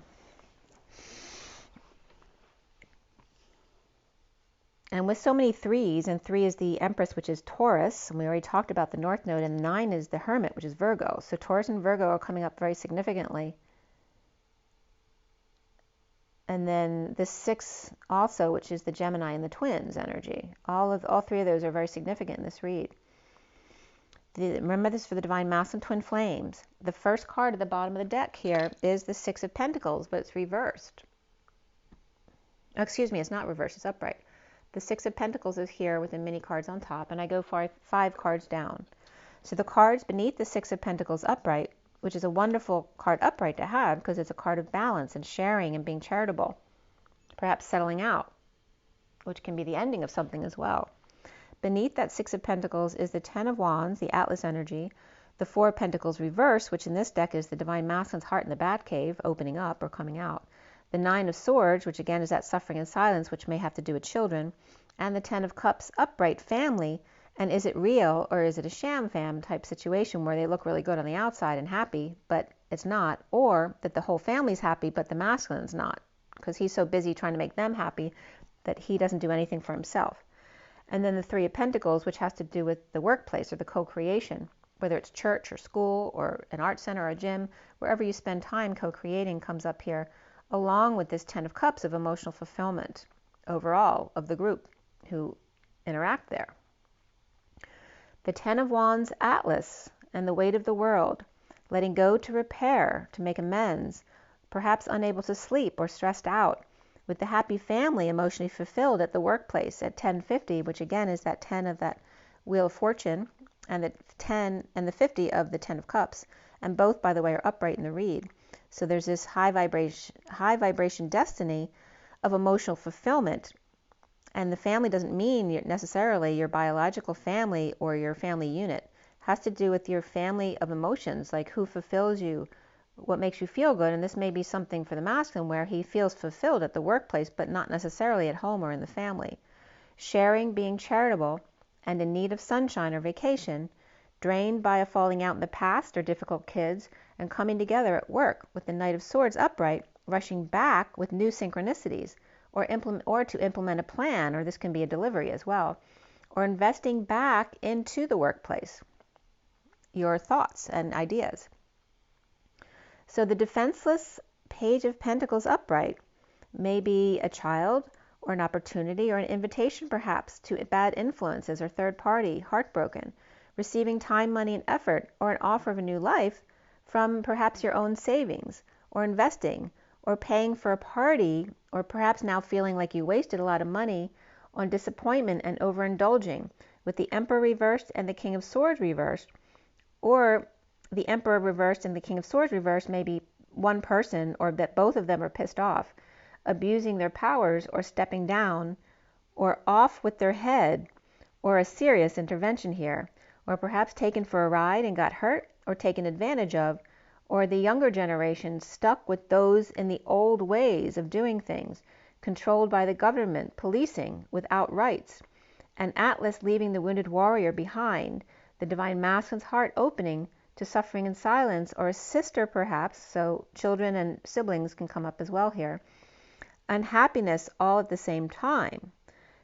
And with so many threes, and 3 is the Empress, which is Taurus, and we already talked about the North Node, and 9 is the Hermit, which is Virgo. So Taurus and Virgo are coming up very significantly. And then the 6 also, which is the Gemini and the Twins energy. All 3 of those are very significant in this read. Remember this for the Divine Masculine Twin Flames. The first card at the bottom of the deck here is the 6 of Pentacles, but it's reversed. Oh, excuse me, it's not reversed, it's upright. The 6 of Pentacles is here with the mini cards on top, and I go 5 cards down. So the cards beneath the 6 of Pentacles upright, which is a wonderful card upright to have because it's a card of balance and sharing and being charitable, perhaps settling out, which can be the ending of something as well. Beneath that 6 of Pentacles is the 10 of Wands, the Atlas energy, the 4 of Pentacles reverse, which in this deck is the Divine Masculine's heart in the Batcave, opening up or coming out, the 9 of Swords, which again is that suffering and silence, which may have to do with children, and the 10 of Cups upright, family. And is it real or is it a sham fam type situation where they look really good on the outside and happy, but it's not, or that the whole family's happy, but the masculine's not, because he's so busy trying to make them happy that he doesn't do anything for himself. And then the 3 of Pentacles, which has to do with the workplace or the co-creation, whether it's church or school or an art center or a gym, wherever you spend time co-creating comes up here, along with this 10 of Cups of emotional fulfillment overall of the group who interact there. The 10 of Wands Atlas and the weight of the world, letting go to repair, to make amends, perhaps unable to sleep or stressed out, with the happy family emotionally fulfilled at the workplace at 1050, which again is that 10 of that Wheel of Fortune, and the 10 and the 50 of the 10 of Cups, and both, by the way, are upright in the read. So there's this high vibration destiny of emotional fulfillment. And the family doesn't mean necessarily your biological family or your family unit. It has to do with your family of emotions, like who fulfills you, what makes you feel good. And this may be something for the masculine where he feels fulfilled at the workplace, but not necessarily at home or in the family. Sharing, being charitable, and in need of sunshine or vacation, drained by a falling out in the past or difficult kids, and coming together at work with the Knight of Swords upright, rushing back with new synchronicities, or to implement a plan, or this can be a delivery as well, or investing back into the workplace, your thoughts and ideas. So the defenseless Page of Pentacles upright may be a child or an opportunity or an invitation perhaps to bad influences or third party, heartbroken, receiving time, money, and effort, or an offer of a new life from perhaps your own savings, or investing, or paying for a party, or perhaps now feeling like you wasted a lot of money on disappointment and overindulging, with the Emperor reversed and the King of Swords reversed, or the Emperor reversed and the King of Swords reversed may be one person, or that both of them are pissed off, abusing their powers or stepping down, or off with their head, or a serious intervention here, or perhaps taken for a ride and got hurt, or taken advantage of, or the younger generation stuck with those in the old ways of doing things, controlled by the government, policing, without rights, and Atlas leaving the wounded warrior behind, the Divine Masculine's heart opening to suffering and silence, or a sister perhaps, so children and siblings can come up as well here, and happiness all at the same time,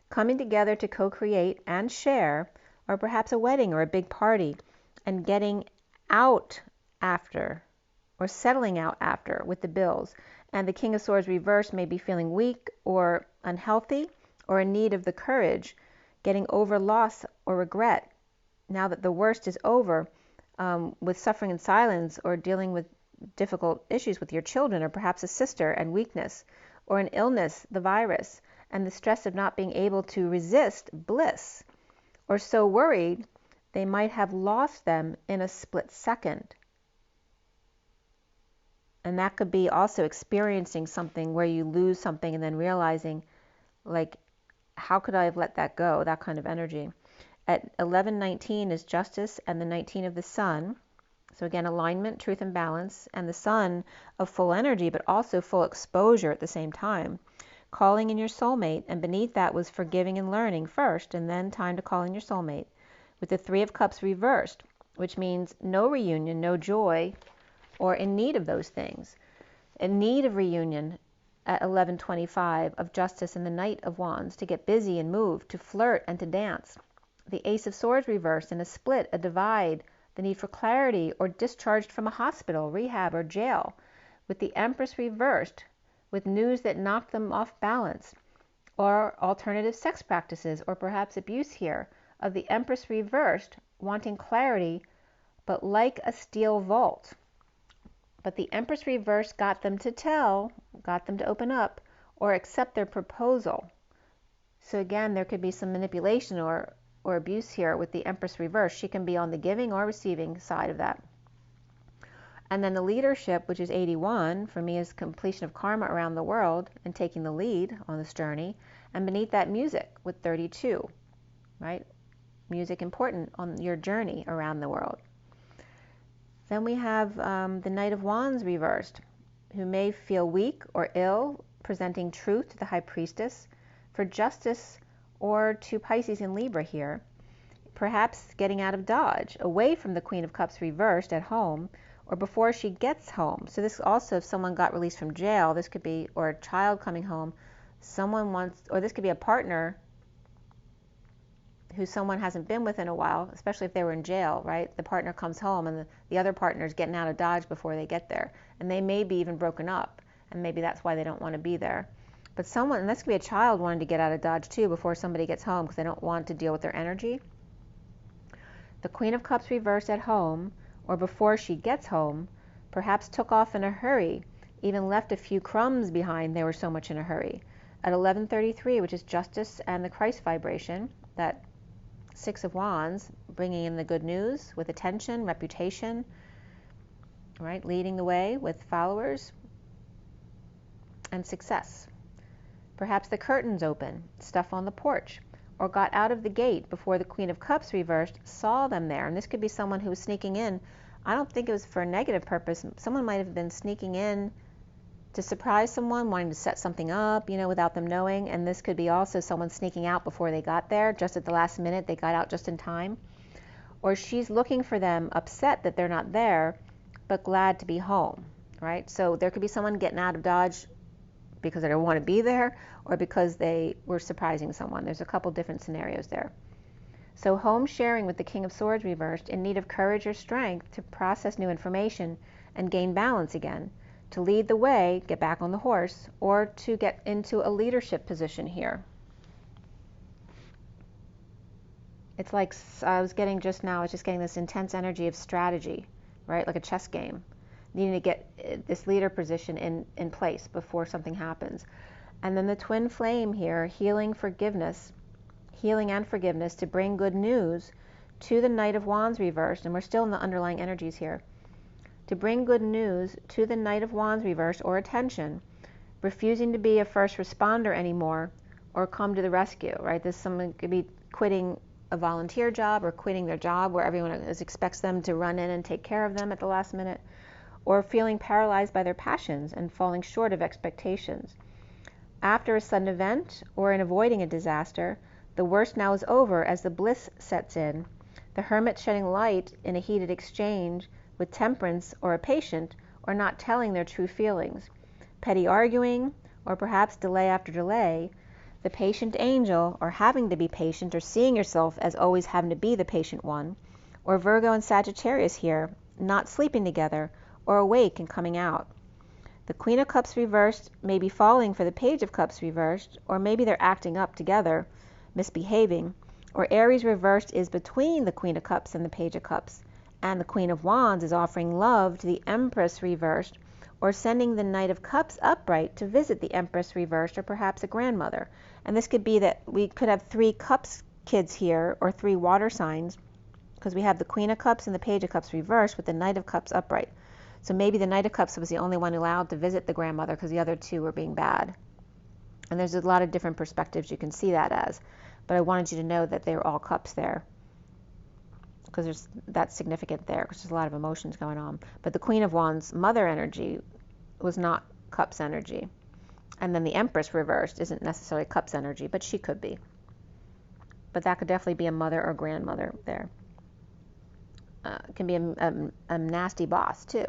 coming together to co-create and share, or perhaps a wedding or a big party, and getting out after, or settling out after with the bills. And the King of Swords reversed may be feeling weak or unhealthy or in need of the courage, getting over loss or regret now that the worst is over, with suffering and silence, or dealing with difficult issues with your children, or perhaps a sister and weakness, or an illness, the virus, and the stress of not being able to resist bliss, or so worried they might have lost them in a split second. And that could be also experiencing something where you lose something and then realizing, like, how could I have let that go? That kind of energy. At 11:19 is Justice and the 19 of the Sun. So again, alignment, truth, and balance, and the sun of full energy, but also full exposure at the same time. Calling in your soulmate, and beneath that was forgiving and learning first, and then time to call in your soulmate. With the Three of Cups reversed, which means no reunion, no joy, or in need of those things. In need of reunion at 11:25, of justice and the Knight of Wands, to get busy and move, to flirt and to dance. The Ace of Swords reversed, and a split, a divide, the need for clarity, or discharged from a hospital, rehab, or jail. With the Empress reversed, with news that knocked them off balance, or alternative sex practices, or perhaps abuse here. Of the Empress reversed, wanting clarity, but like a steel vault. But the Empress reversed got them to tell, got them to open up, or accept their proposal. So again, there could be some manipulation or abuse here with the Empress reversed. She can be on the giving or receiving side of that. And then the leadership, which is 81, for me is completion of karma around the world and taking the lead on this journey. And beneath that, music with 32, right? Music important on your journey around the world. Then we have the Knight of Wands reversed, who may feel weak or ill, presenting truth to the High Priestess, for justice, or to Pisces and Libra here. Perhaps getting out of Dodge, away from the Queen of Cups reversed at home, or before she gets home. So this also, if someone got released from jail, this could be, or a child coming home, someone wants, or this could be a partner who someone hasn't been with in a while, especially if they were in jail, right? The partner comes home and the other partner is getting out of Dodge before they get there. And they may be even broken up, and maybe that's why they don't want to be there. But someone, and this could be a child wanting to get out of Dodge too before somebody gets home because they don't want to deal with their energy. The Queen of Cups reversed at home, or before she gets home, perhaps took off in a hurry, even left a few crumbs behind, they were so much in a hurry. At 11:33, which is justice and the Christ vibration, that Six of Wands, bringing in the good news with attention, reputation, right? Leading the way with followers and success. Perhaps the curtains open, stuff on the porch, or got out of the gate before the Queen of Cups reversed saw them there. And this could be someone who was sneaking in. I don't think it was for a negative purpose. Someone might have been sneaking in to surprise someone, wanting to set something up, without them knowing. And this could be also someone sneaking out before they got there, just at the last minute. They got out just in time. Or she's looking for them, upset that they're not there, but glad to be home, right? So there could be someone getting out of Dodge because they don't want to be there, or because they were surprising someone. There's a couple different scenarios there. So home sharing with the King of Swords reversed, in need of courage or strength to process new information and gain balance again, to lead the way, get back on the horse, or to get into a leadership position here. It's like I was getting this intense energy of strategy, right? Like a chess game. Needing to get this leader position in place before something happens. And then the twin flame here, healing and forgiveness to bring good news to the Knight of Wands reversed, and we're still in the underlying energies here. To bring good news to the Knight of Wands reversed, or attention, refusing to be a first responder anymore, or come to the rescue, right? This someone could be quitting a volunteer job or quitting their job where everyone expects them to run in and take care of them at the last minute, or feeling paralyzed by their passions and falling short of expectations. After a sudden event or in avoiding a disaster, the worst now is over as the bliss sets in. The hermit shedding light in a heated exchange with temperance, or a patient, or not telling their true feelings. Petty arguing, or perhaps delay after delay. The patient angel, or having to be patient, or seeing yourself as always having to be the patient one. Or Virgo and Sagittarius here, not sleeping together, or awake and coming out. The Queen of Cups reversed may be falling for the Page of Cups reversed, or maybe they're acting up together, misbehaving. Or Aries reversed is between the Queen of Cups and the Page of Cups, and the Queen of Wands is offering love to the Empress reversed, or sending the Knight of Cups upright to visit the Empress reversed, or perhaps a grandmother. And this could be that we could have 3 Cups kids here, or 3 water signs, because we have the Queen of Cups and the Page of Cups reversed with the Knight of Cups upright. So maybe the Knight of Cups was the only one allowed to visit the grandmother because the other 2 were being bad. And there's a lot of different perspectives you can see that as. But I wanted you to know that they were all cups there. because that's significant there, because there's a lot of emotions going on. But the Queen of Wands mother energy was not Cups energy. And then the Empress reversed isn't necessarily Cups energy, but she could be. But that could definitely be a mother or grandmother there. It can be a nasty boss too.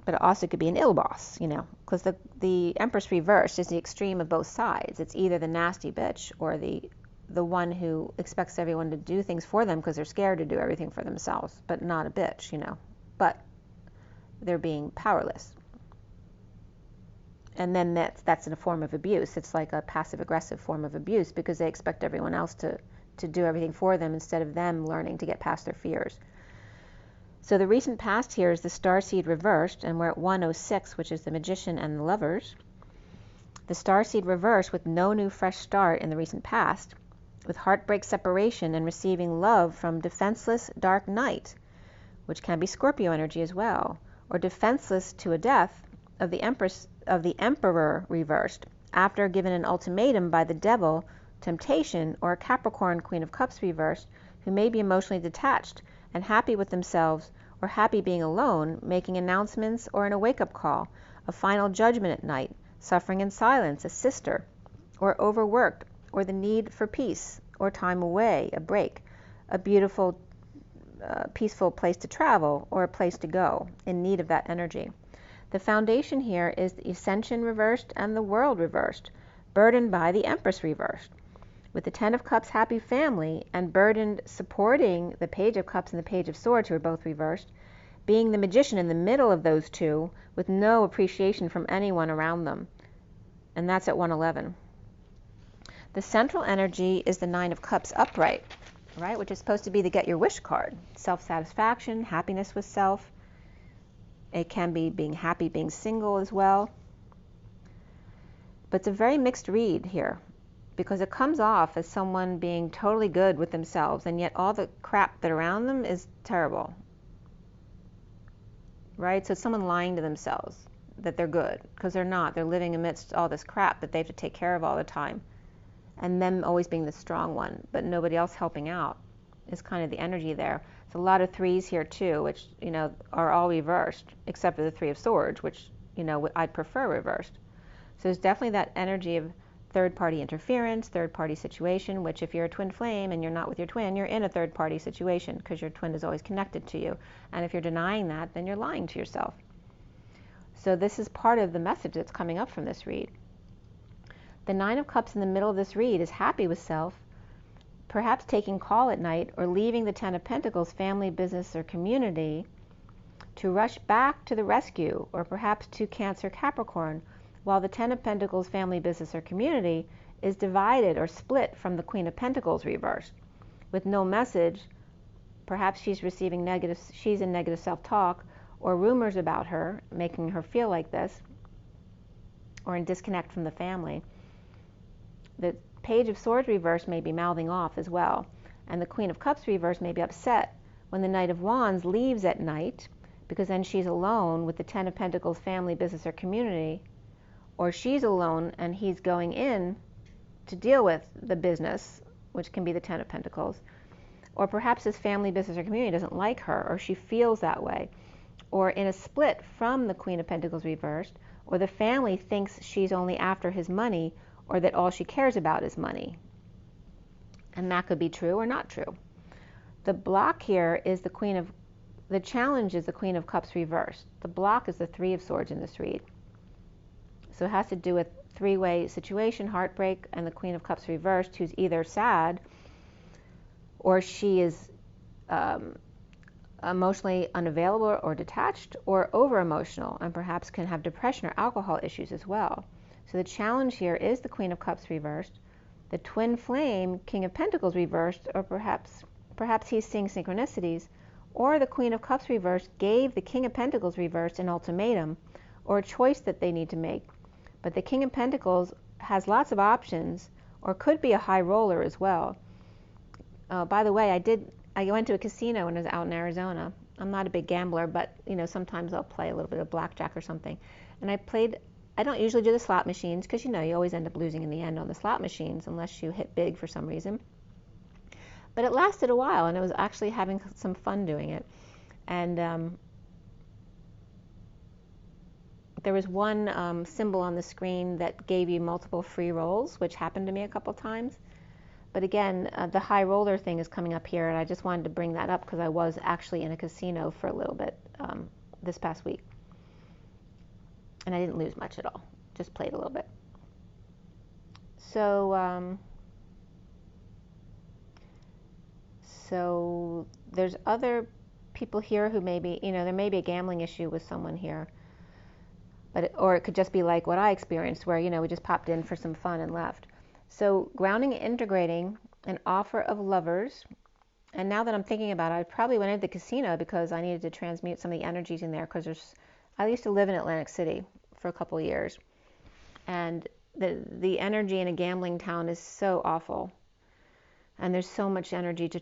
But it also could be an ill boss, because the Empress reversed is the extreme of both sides. It's either the nasty bitch or the one who expects everyone to do things for them because they're scared to do everything for themselves, but not a bitch, But they're being powerless. And then that's in a form of abuse. It's like a passive-aggressive form of abuse because they expect everyone else to do everything for them instead of them learning to get past their fears. So the recent past here is the Starseed reversed, and we're at 106, which is the Magician and the Lovers. The Starseed reversed with no new fresh start in the recent past, with heartbreak, separation, and receiving love from defenseless dark night, which can be Scorpio energy as well, or defenseless to a death of the Emperor reversed, after given an ultimatum by the Devil, temptation, or a Capricorn Queen of Cups reversed, who may be emotionally detached and happy with themselves or happy being alone, making announcements or in a wake-up call, a final judgment at night, suffering in silence, a sister, or overworked, or the need for peace or time away, a break, a beautiful, peaceful place to travel or a place to go, in need of that energy. The foundation here is the Ascension reversed and the World reversed, burdened by the Empress reversed. With the Ten of Cups happy family and burdened supporting the Page of Cups and the Page of Swords, who are both reversed, being the Magician in the middle of those two with no appreciation from anyone around them. And that's at 111. The central energy is the Nine of Cups upright, right, which is supposed to be the get your wish card. Self-satisfaction, happiness with self. It can be being happy, being single as well. But it's a very mixed read here, because it comes off as someone being totally good with themselves, and yet all the crap that around them is terrible. Right? So it's someone lying to themselves that they're good, because they're not. They're living amidst all this crap that they have to take care of all the time. And them always being the strong one, but nobody else helping out is kind of the energy there. There's a lot of threes here too, which, are all reversed, except for the Three of Swords, which, I'd prefer reversed. So there's definitely that energy of third-party interference, third-party situation, which if you're a twin flame and you're not with your twin, you're in a third-party situation because your twin is always connected to you. And if you're denying that, then you're lying to yourself. So this is part of the message that's coming up from this read. The Nine of Cups in the middle of this read is happy with self, perhaps taking call at night or leaving the Ten of Pentacles, family, business, or community, to rush back to the rescue, or perhaps to Cancer, Capricorn, while the Ten of Pentacles, family, business, or community is divided or split from the Queen of Pentacles reversed, with no message. Perhaps she's in negative self-talk, or rumors about her, making her feel like this, or in disconnect from the family. The Page of Swords reversed may be mouthing off as well, and the Queen of Cups reversed may be upset when the Knight of Wands leaves at night, because then she's alone with the Ten of Pentacles, family, business, or community, or she's alone and he's going in to deal with the business, which can be the Ten of Pentacles, or perhaps his family, business, or community doesn't like her, or she feels that way, or in a split from the Queen of Pentacles reversed, or the family thinks she's only after his money, or that all she cares about is money. And that could be true or not true. The block here is the challenge is the Queen of Cups reversed. The block is the Three of Swords in this read. So it has to do with three-way situation, heartbreak, and the Queen of Cups reversed, who's either sad or she is emotionally unavailable or detached, or over-emotional, and perhaps can have depression or alcohol issues as well. So the challenge here is the Queen of Cups reversed, the twin flame, King of Pentacles reversed, or perhaps he's seeing synchronicities, or the Queen of Cups reversed gave the King of Pentacles reversed an ultimatum or a choice that they need to make. But the King of Pentacles has lots of options, or could be a high roller as well. By the way, I went to a casino when I was out in Arizona. I'm not a big gambler, but sometimes I'll play a little bit of blackjack or something. And I don't usually do the slot machines because you always end up losing in the end on the slot machines unless you hit big for some reason. But it lasted a while, and I was actually having some fun doing it. And there was one symbol on the screen that gave you multiple free rolls, which happened to me a couple times. But again, the high roller thing is coming up here, and I just wanted to bring that up because I was actually in a casino for a little bit this past week. And I didn't lose much at all, just played a little bit. So, so there's other people here who maybe, there may be a gambling issue with someone here. Or it could just be like what I experienced where, we just popped in for some fun and left. So grounding and integrating, an offer of lovers. And now that I'm thinking about it, I probably went into the casino because I needed to transmute some of the energies in there because I used to live in Atlantic City for a couple of years. And the energy in a gambling town is so awful. And there's so much energy to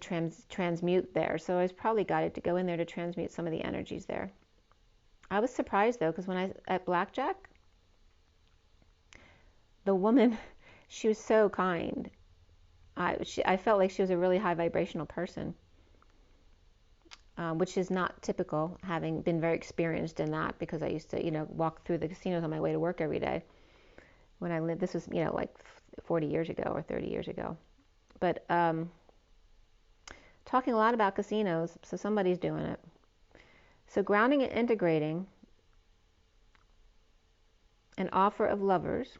transmute there. So I was probably guided to go in there to transmute some of the energies there. I was surprised though, because when at blackjack, the woman, she was so kind. I felt like she was a really high vibrational person, which is not typical, having been very experienced in that, because I used to, walk through the casinos on my way to work every day when I lived. This was, like 40 years ago or 30 years ago. But talking a lot about casinos, so somebody's doing it. So grounding and integrating, an offer of lovers,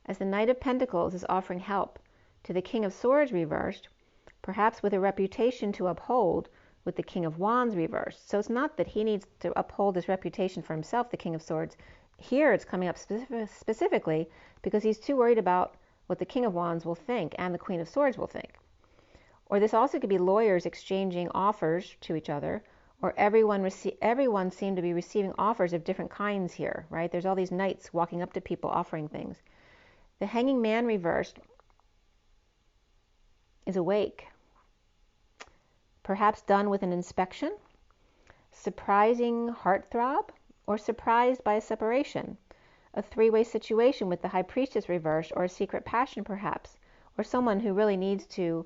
as the Knight of Pentacles is offering help to the King of Swords reversed, perhaps with a reputation to uphold with the King of Wands reversed. So it's not that he needs to uphold his reputation for himself, the King of Swords. Here it's coming up specifically because he's too worried about what the King of Wands will think and the Queen of Swords will think. Or this also could be lawyers exchanging offers to each other, or everyone seemed to be receiving offers of different kinds here, right? There's all these knights walking up to people offering things. The Hanging Man reversed is awake, perhaps done with an inspection, surprising heartthrob, or surprised by a separation, a three-way situation with the High Priestess reversed, or a secret passion perhaps, or someone who really needs to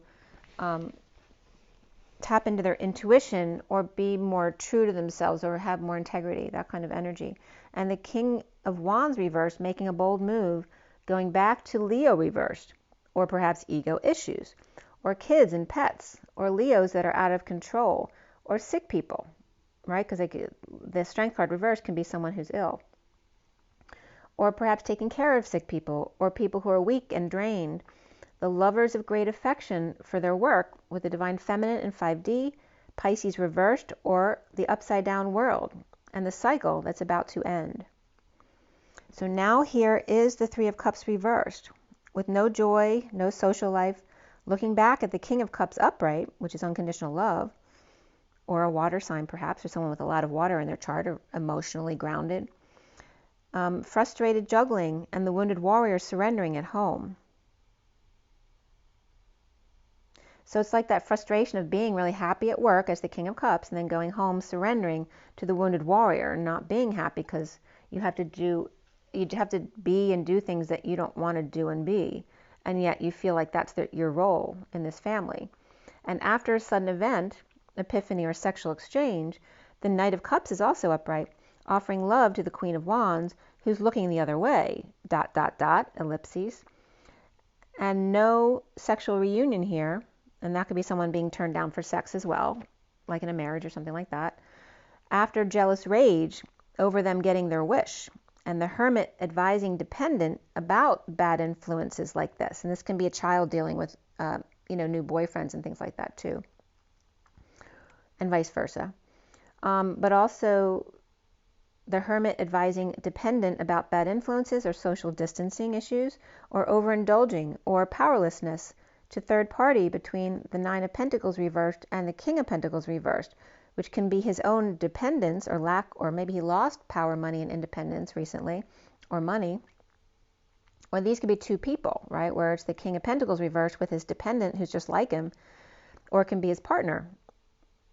tap into their intuition or be more true to themselves or have more integrity, that kind of energy. And the King of Wands reversed, making a bold move, going back to Leo reversed, or perhaps ego issues, or kids and pets, or Leos that are out of control, or sick people, right? Because the Strength card reversed can be someone who's ill. Or perhaps taking care of sick people, or people who are weak and drained. The lovers of great affection for their work with the Divine Feminine in 5D, Pisces reversed, or the upside down world, and the cycle that's about to end. So now here is the Three of Cups reversed, with no joy, no social life, looking back at the King of Cups upright, which is unconditional love, or a water sign perhaps, or someone with a lot of water in their chart, or emotionally grounded. Frustrated juggling, and the wounded warrior surrendering at home. So it's like that frustration of being really happy at work as the King of Cups and then going home surrendering to the wounded warrior and not being happy because you have to be and do things that you don't want to do and be. And yet you feel like that's your role in this family. And after a sudden event, epiphany or sexual exchange, the Knight of Cups is also upright, offering love to the Queen of Wands who's looking the other way, ... ellipses. And no sexual reunion here. And that could be someone being turned down for sex as well, like in a marriage or something like that, after jealous rage over them getting their wish. And the Hermit advising dependent about bad influences like this. And this can be a child dealing with, new boyfriends and things like that too. And vice versa. But also the Hermit advising dependent about bad influences or social distancing issues, or overindulging or powerlessness to third party between the Nine of Pentacles reversed and the King of Pentacles reversed, which can be his own dependence or lack, or maybe he lost power, money, and independence recently, or money. Or these could be two people, right, where it's the King of Pentacles reversed with his dependent who's just like him, or it can be his partner,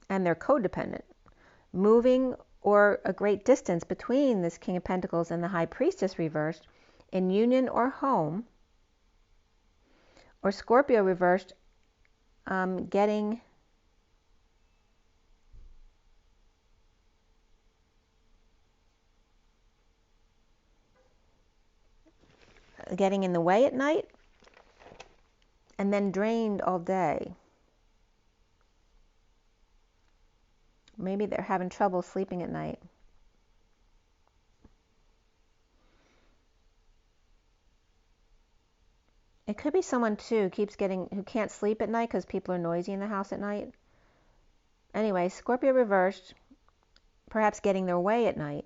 and they're codependent. Moving or a great distance between this King of Pentacles and the High Priestess reversed in union or home, or Scorpio reversed getting in the way at night and then drained all day. Maybe they're having trouble sleeping at night. It could be someone too who can't sleep at night because people are noisy in the house at night. Anyway, Scorpio reversed, perhaps getting their way at night,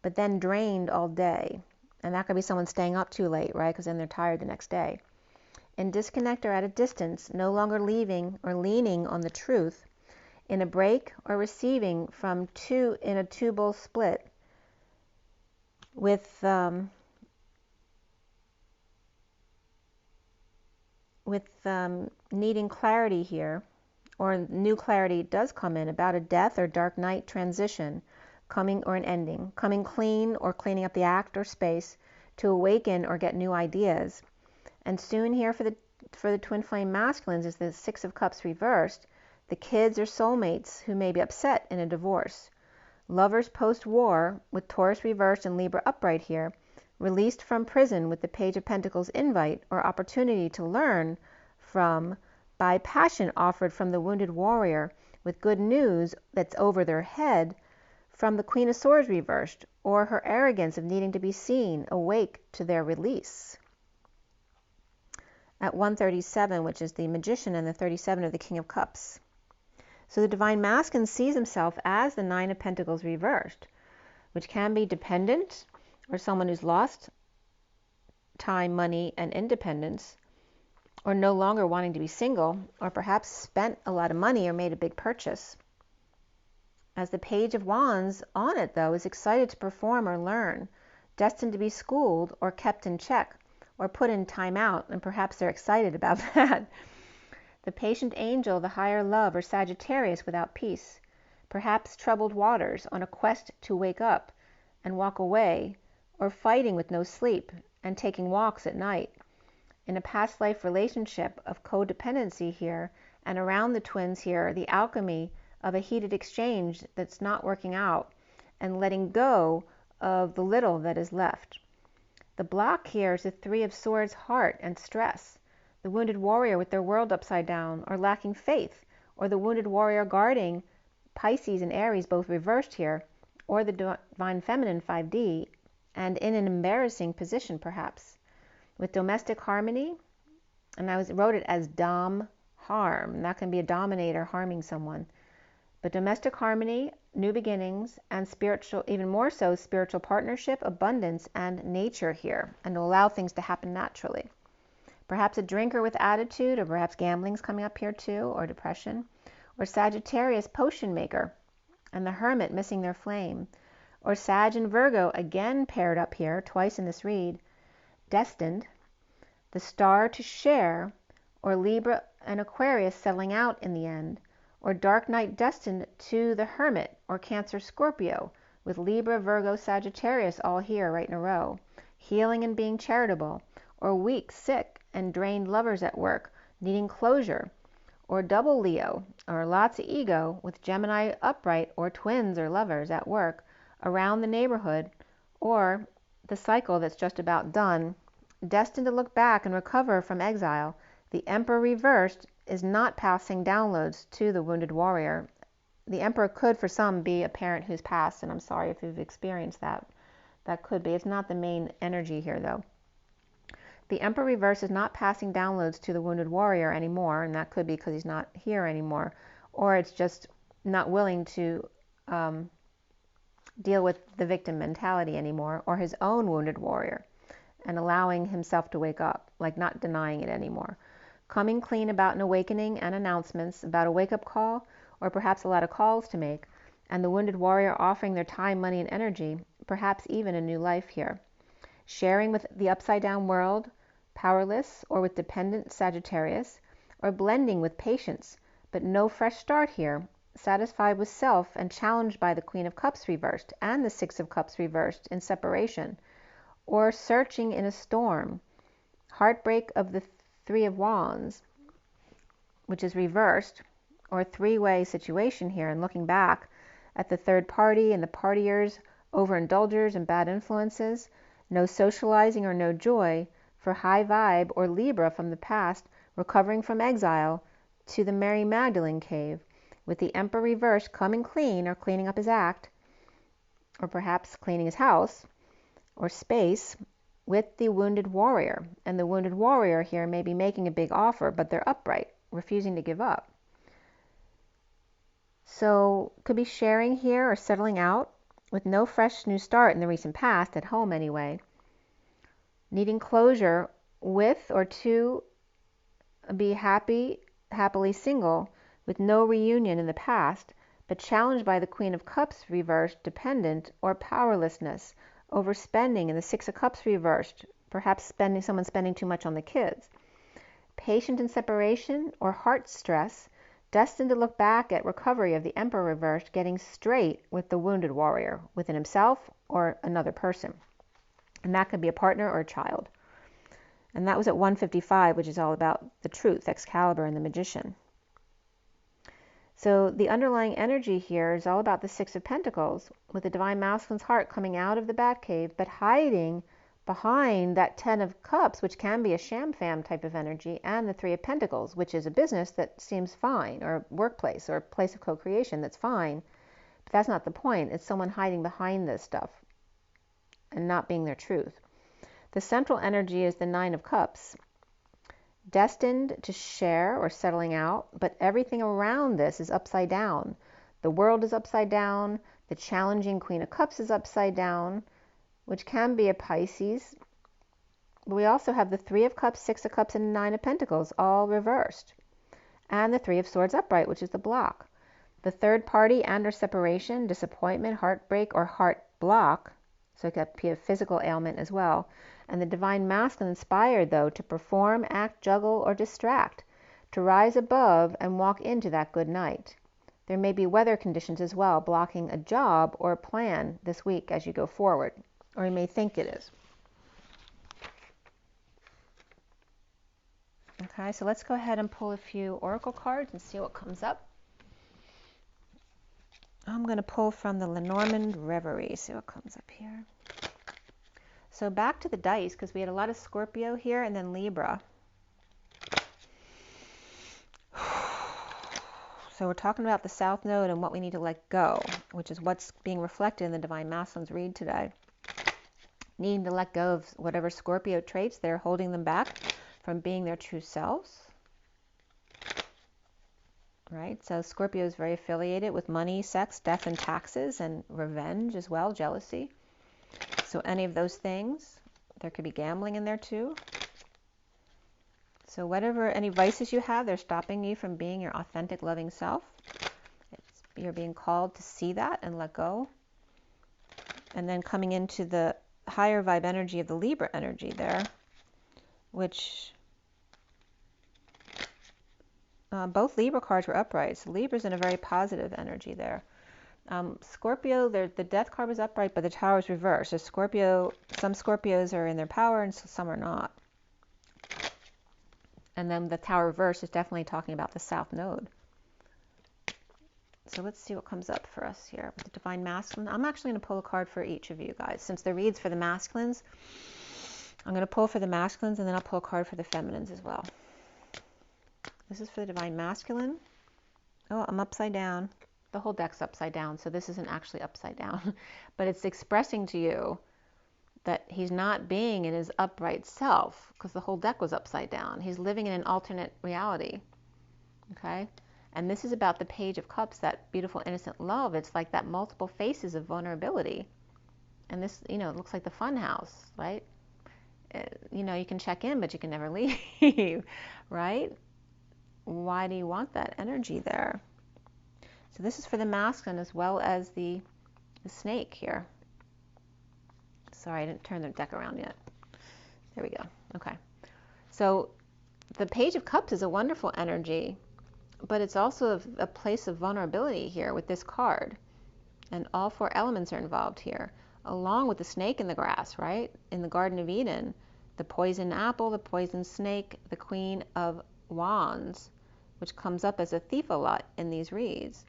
but then drained all day. And that could be someone staying up too late, right? Because then they're tired the next day. In disconnect or at a distance, no longer leaving or leaning on the truth, in a break or receiving from in a two-bull split with needing clarity here, or new clarity does come in about a death or dark night transition, coming or an ending, coming clean or cleaning up the act or space to awaken or get new ideas. And soon here for the twin flame masculines is the Six of Cups reversed, the kids or soulmates who may be upset in a divorce. Lovers post-war with Taurus reversed and Libra upright here, released from prison with the Page of Pentacles invite or opportunity to learn from by passion offered from the wounded warrior with good news that's over their head from the Queen of Swords reversed, or her arrogance of needing to be seen, awake to their release. At 137, which is the Magician, and the 37 of the King of Cups. So the Divine Masculine sees himself as the Nine of Pentacles reversed, which can be dependent, or someone who's lost time, money, and independence, or no longer wanting to be single, or perhaps spent a lot of money or made a big purchase. As the Page of Wands on it, though, is excited to perform or learn, destined to be schooled or kept in check, or put in time out, and perhaps they're excited about that. The Patient Angel, the higher love, or Sagittarius without peace, perhaps troubled waters on a quest to wake up and walk away, or fighting with no sleep and taking walks at night. In a past life relationship of codependency here, and around the twins here, the alchemy of a heated exchange that's not working out, and letting go of the little that is left. The block here is the Three of Swords, heart and stress. The wounded warrior with their world upside down, or lacking faith, or the wounded warrior guarding Pisces and Aries, both reversed here, or the Divine Feminine 5D, and in an embarrassing position perhaps. With domestic harmony, and I wrote it as dom harm, and that can be a dominator harming someone. But domestic harmony, new beginnings, and spiritual, even more so, spiritual partnership, abundance, and nature here, and to allow things to happen naturally. Perhaps a drinker with attitude, or perhaps gambling's coming up here too, or depression, or Sagittarius potion maker, and the Hermit missing their flame, or Sag and Virgo again paired up here, twice in this read, destined, the Star to share, or Libra and Aquarius settling out in the end, or dark night destined to the Hermit, or Cancer Scorpio, with Libra, Virgo, Sagittarius all here right in a row, healing and being charitable, or weak, sick, and drained lovers at work, needing closure, or double Leo, or lots of ego, with Gemini upright, or twins or lovers at work, around the neighborhood, or the cycle that's just about done, destined to look back and recover from exile. The Emperor reversed is not passing downloads to the wounded warrior. The Emperor could, for some, be a parent who's passed, and I'm sorry if you've experienced that. That could be. It's not the main energy here, though. The Emperor reverse is not passing downloads to the wounded warrior anymore, and that could be because he's not here anymore, or it's just not willing to deal with the victim mentality anymore, or his own wounded warrior, and allowing himself to wake up, like not denying it anymore. Coming clean about an awakening and announcements about a wake-up call, or perhaps a lot of calls to make, and the wounded warrior offering their time, money, and energy, perhaps even a new life here. Sharing with the upside-down world, powerless, or with dependent Sagittarius, or blending with patience, but no fresh start here, satisfied with self and challenged by the Queen of Cups reversed and the Six of Cups reversed in separation, or searching in a storm, heartbreak of the Three of Wands, which is reversed, or a three-way situation here, and looking back at the third party and the partiers, overindulgers and bad influences, no socializing or no joy for high vibe or Libra from the past, recovering from exile to the Mary Magdalene cave, with the Emperor reversed, coming clean or cleaning up his act, or perhaps cleaning his house or space, with the wounded warrior. And the wounded warrior here may be making a big offer, but they're upright, refusing to give up. So could be sharing here or settling out with no fresh new start in the recent past, at home anyway. Needing closure with or to be happily single with no reunion in the past, but challenged by the Queen of Cups reversed, dependent or powerlessness, overspending in the Six of Cups reversed, perhaps someone spending too much on the kids. Patient in separation or heart stress, destined to look back at recovery of the Emperor reversed, getting straight with the wounded warrior, within himself or another person. And that could be a partner or a child. And that was at 155, which is all about the truth, Excalibur and the Magician. So the underlying energy here is all about the Six of Pentacles, with the Divine Masculine's heart coming out of the Batcave, but hiding behind that Ten of Cups, which can be a sham-fam type of energy, and the Three of Pentacles, which is a business that seems fine, or a workplace, or a place of co-creation that's fine. But that's not the point. It's someone hiding behind this stuff and not being their truth. The central energy is the Nine of Cups, destined to share or settling out, but everything around this is upside down. The world is upside down. The challenging Queen of Cups is upside down, which can be a Pisces. But we also have the Three of Cups, Six of Cups, and Nine of Pentacles, all reversed. And the Three of Swords upright, which is the block. The third party and or separation, disappointment, heartbreak, or heart block. So it could be a physical ailment as well. And the Divine Masculine inspired, though, to perform, act, juggle, or distract, to rise above and walk into that good night. There may be weather conditions as well, blocking a job or a plan this week as you go forward, or you may think it is. Okay, so let's go ahead and pull a few oracle cards and see what comes up. I'm going to pull from the Lenormand Reverie, see what comes up here. So back to the dice, because we had a lot of Scorpio here and then Libra. So we're talking about the South Node and what we need to let go, which is what's being reflected in the Divine Masculine's read today. Needing to let go of whatever Scorpio traits that are holding them back from being their true selves. Right? So Scorpio is very affiliated with money, sex, death, and taxes, and revenge as well, jealousy. So any of those things, there could be gambling in there too. So whatever, any vices you have, they're stopping you from being your authentic, loving self. You're being called to see that and let go. And then coming into the higher vibe energy of the Libra energy there, which both Libra cards were upright. So Libra's in a very positive energy there. Scorpio, the death card was upright, but the tower is reversed. So Scorpio, some Scorpios are in their power and some are not. And then the tower reverse is definitely talking about the South Node. So let's see what comes up for us here with the Divine Masculine. I'm actually going to pull a card for each of you guys. Since the read's for the masculines, I'm going to pull for the masculines and then I'll pull a card for the feminines as well. This is for the Divine Masculine. Oh, I'm upside down. The whole deck's upside down, so this isn't actually upside down. But it's expressing to you that he's not being in his upright self, because the whole deck was upside down. He's living in an alternate reality. Okay? And this is about the Page of Cups, that beautiful, innocent love. It's like that multiple faces of vulnerability. And this, you know, it looks like the fun house, right? You know, you can check in, but you can never leave, right? Why do you want that energy there? So this is for the masculine as well as the snake here. Sorry, I didn't turn the deck around yet. There we go. Okay. So the Page of Cups is a wonderful energy, but it's also a place of vulnerability here with this card. And all four elements are involved here, along with the snake in the grass, right? In the Garden of Eden, the poison apple, the poison snake, the Queen of Wands, which comes up as a thief a lot in these reads.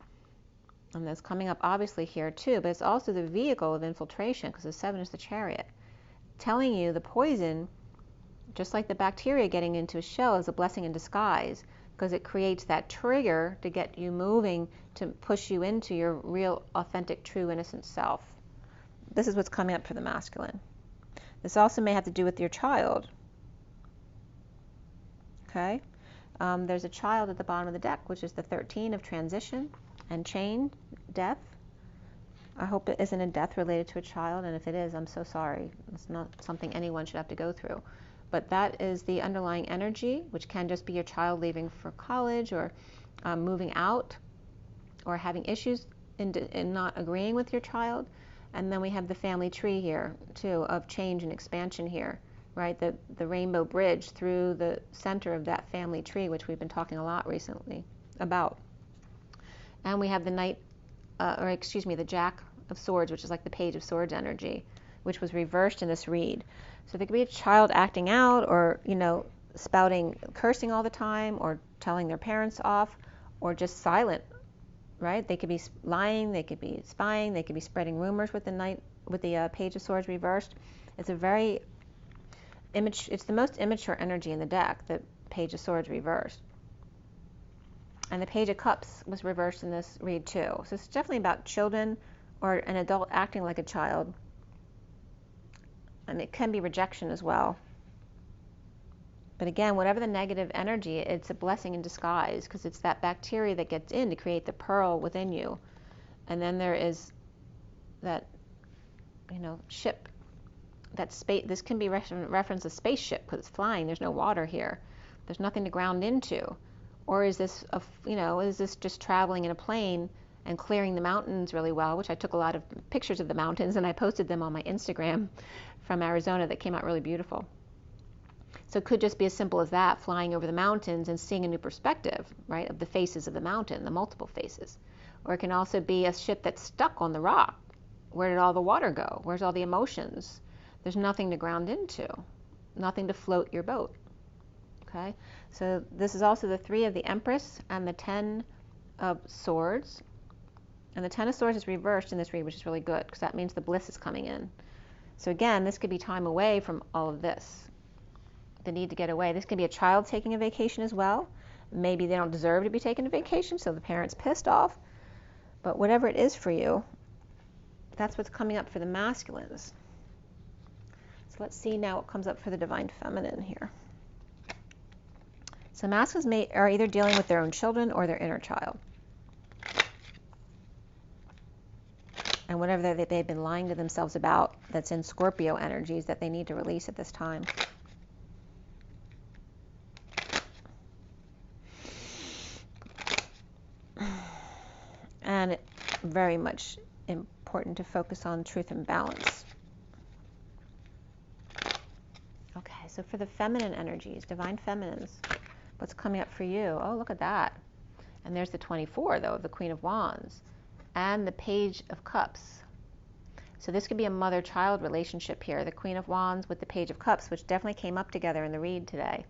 And that's coming up obviously here too, but it's also the vehicle of infiltration because the 7 is the Chariot. Telling you the poison, just like the bacteria getting into a shell, is a blessing in disguise because it creates that trigger to get you moving, to push you into your real, authentic, true, innocent self. This is what's coming up for the masculine. This also may have to do with your child. Okay? There's a child at the bottom of the deck, which is the 13 of transition and chain, death. I hope it isn't a death related to a child, and if it is, I'm so sorry. It's not something anyone should have to go through. But that is the underlying energy, which can just be your child leaving for college or moving out or having issues in not agreeing with your child. And then we have the family tree here, too, of change and expansion here, right? The rainbow bridge through the center of that family tree, which we've been talking a lot recently about. And we have the the Jack of Swords, which is like the Page of Swords energy, which was reversed in this read. So there could be a child acting out or, spouting, cursing all the time or telling their parents off or just silent, right? They could be lying, they could be spying, they could be spreading rumors with the Page of Swords reversed. It's it's the most immature energy in the deck, the Page of Swords reversed. And the Page of Cups was reversed in this read too. So it's definitely about children or an adult acting like a child. And it can be rejection as well. But again, whatever the negative energy, it's a blessing in disguise because it's that bacteria that gets in to create the pearl within you. And then there is that, ship, that space. This can be reference a spaceship because it's flying. There's no water here. There's nothing to ground into. Or is this, is this just traveling in a plane and clearing the mountains really well, which I took a lot of pictures of the mountains and I posted them on my Instagram from Arizona that came out really beautiful. So it could just be as simple as that, flying over the mountains and seeing a new perspective, right, of the faces of the mountain, the multiple faces. Or it can also be a ship that's stuck on the rock. Where did all the water go? Where's all the emotions? There's nothing to ground into, nothing to float your boat. Okay, so this is also the 3 of the Empress and the 10 of Swords. And the 10 of Swords is reversed in this read, which is really good because that means the bliss is coming in. So again, this could be time away from all of this, the need to get away. This could be a child taking a vacation as well. Maybe they don't deserve to be taking a vacation, so the parent's pissed off. But whatever it is for you, that's what's coming up for the masculines. So let's see now what comes up for the Divine Feminine here. So masculines are either dealing with their own children or their inner child. And whatever they've been lying to themselves about that's in Scorpio energies that they need to release at this time. And very much important to focus on truth and balance. Okay, so for the feminine energies, divine feminines, what's coming up for you? Oh, look at that. And there's the 24, though, of the Queen of Wands. And the Page of Cups. So this could be a mother-child relationship here. The Queen of Wands with the Page of Cups, which definitely came up together in the read today.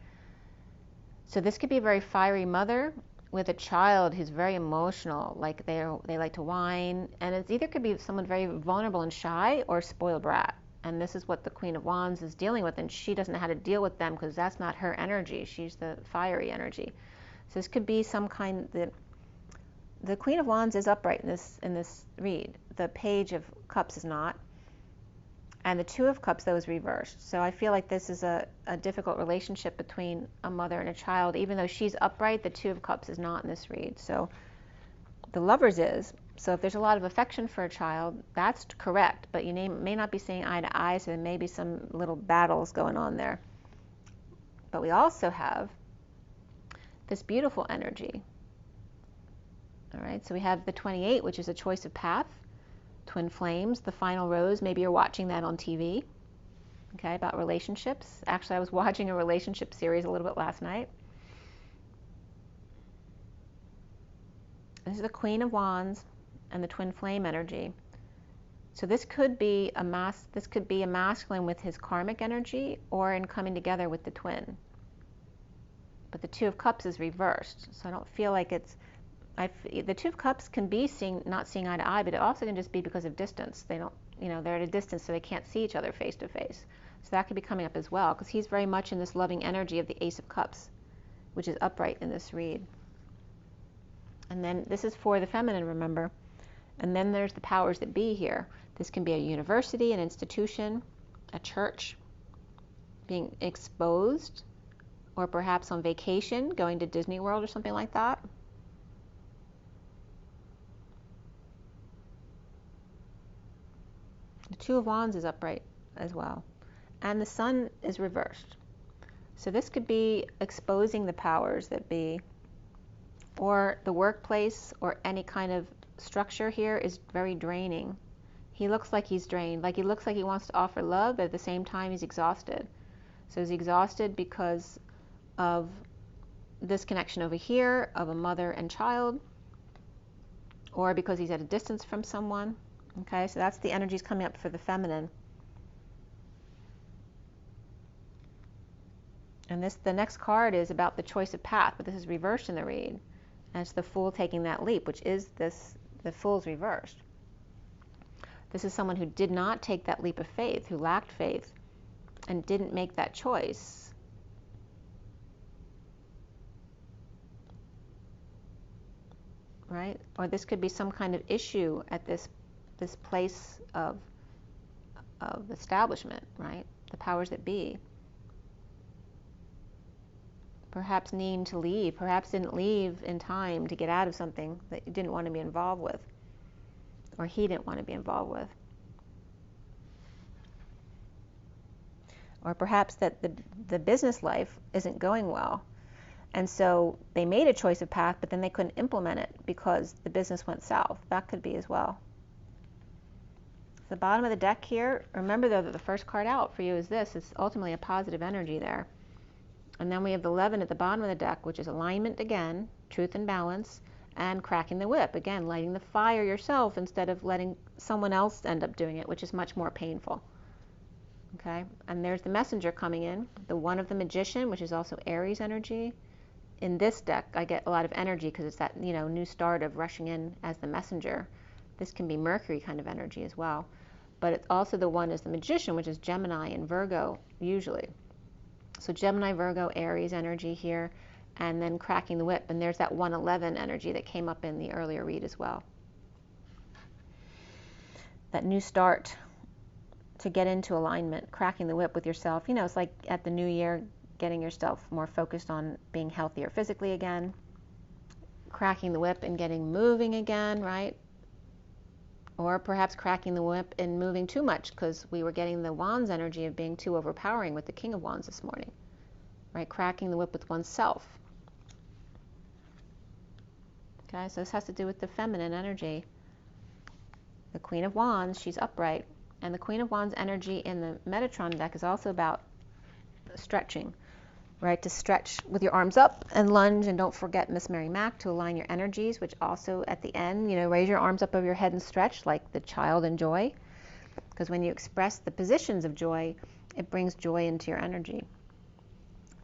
So this could be a very fiery mother with a child who's very emotional, like they like to whine. And it either could be someone very vulnerable and shy or a spoiled brat. And this is what the Queen of Wands is dealing with, and she doesn't know how to deal with them because that's not her energy. She's the fiery energy. So this could be some kind that the Queen of Wands is upright in this read. The Page of Cups is not. And the Two of Cups, though, is reversed. So I feel like this is a difficult relationship between a mother and a child. Even though she's upright, the Two of Cups is not in this read. So the Lovers is. So if there's a lot of affection for a child, that's correct. But you may not be seeing eye to eye, so there may be some little battles going on there. But we also have this beautiful energy. All right, so we have the 28, which is a choice of path, twin flames, the final rose. Maybe you're watching that on TV, okay, about relationships. Actually, I was watching a relationship series a little bit last night. This is the Queen of Wands and the twin flame energy. So this could be a masculine with his karmic energy or in coming together with the twin. but the Two of Cups is reversed. So I don't feel like it's, the Two of Cups can be not seeing eye to eye, but it also can just be because of distance. They don't, they're at a distance, so they can't see each other face to face. So that could be coming up as well, because he's very much in this loving energy of the Ace of Cups, which is upright in this read. And then this is for the feminine, remember. And then there's the powers that be here. This can be a university, an institution, a church, being exposed, or perhaps on vacation, going to Disney World or something like that. The Two of Wands is upright as well. And the Sun is reversed. So this could be exposing the powers that be, or the workplace, or any kind of structure here is very draining. He looks like he's drained, like he looks like he wants to offer love, but at the same time he's exhausted. So he's exhausted because of this connection over here of a mother and child, or because he's at a distance from someone. Okay, so that's the energies coming up for the feminine. And the next card is about the choice of path, but this is reversed in the read. And it's the Fool taking that leap, which is the Fool's reversed. This is someone who did not take that leap of faith, who lacked faith, and didn't make that choice. Right? Or this could be some kind of issue at this place of establishment, right? The powers that be. Perhaps needing to leave, perhaps didn't leave in time to get out of something that you didn't want to be involved with, or he didn't want to be involved with. Or perhaps that the business life isn't going well, and so they made a choice of path, but then they couldn't implement it because the business went south. That could be as well. The bottom of the deck here, remember though that the first card out for you is this. It's ultimately a positive energy there. And then we have the 11 at the bottom of the deck, which is alignment again, truth and balance, and cracking the whip. Again, lighting the fire yourself instead of letting someone else end up doing it, which is much more painful. Okay, and there's the messenger coming in, the one of the magician, which is also Aries energy. In this deck, I get a lot of energy because it's that, new start of rushing in as the messenger. This can be Mercury kind of energy as well. But it's also the one as the magician, which is Gemini and Virgo, usually. So Gemini, Virgo, Aries energy here, and then cracking the whip. And there's that 111 energy that came up in the earlier read as well. That new start to get into alignment, cracking the whip with yourself. It's like at the new year, getting yourself more focused on being healthier physically again, cracking the whip and getting moving again, right? Or perhaps cracking the whip and moving too much because we were getting the Wands energy of being too overpowering with the King of Wands this morning, right? Cracking the whip with oneself. Okay, so this has to do with the feminine energy. The Queen of Wands, she's upright. And the Queen of Wands energy in the Metatron deck is also about stretching, right? To stretch with your arms up and lunge, and don't forget Miss Mary Mac to align your energies, which also at the end, raise your arms up over your head and stretch like the child in joy. Because when you express the positions of joy, it brings joy into your energy.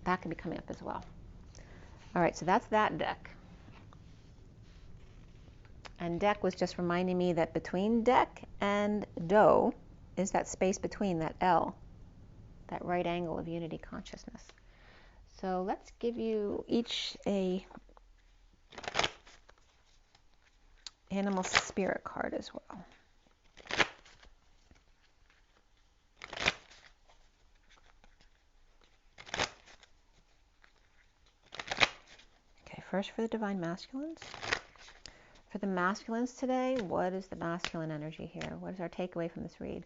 That can be coming up as well. All right, so that's that deck. And deck was just reminding me that between deck and dough is that space between, that L, that right angle of unity consciousness. So let's give you each a animal spirit card as well. Okay, first for the divine masculines. For the masculines today, what is the masculine energy here? What is our takeaway from this read?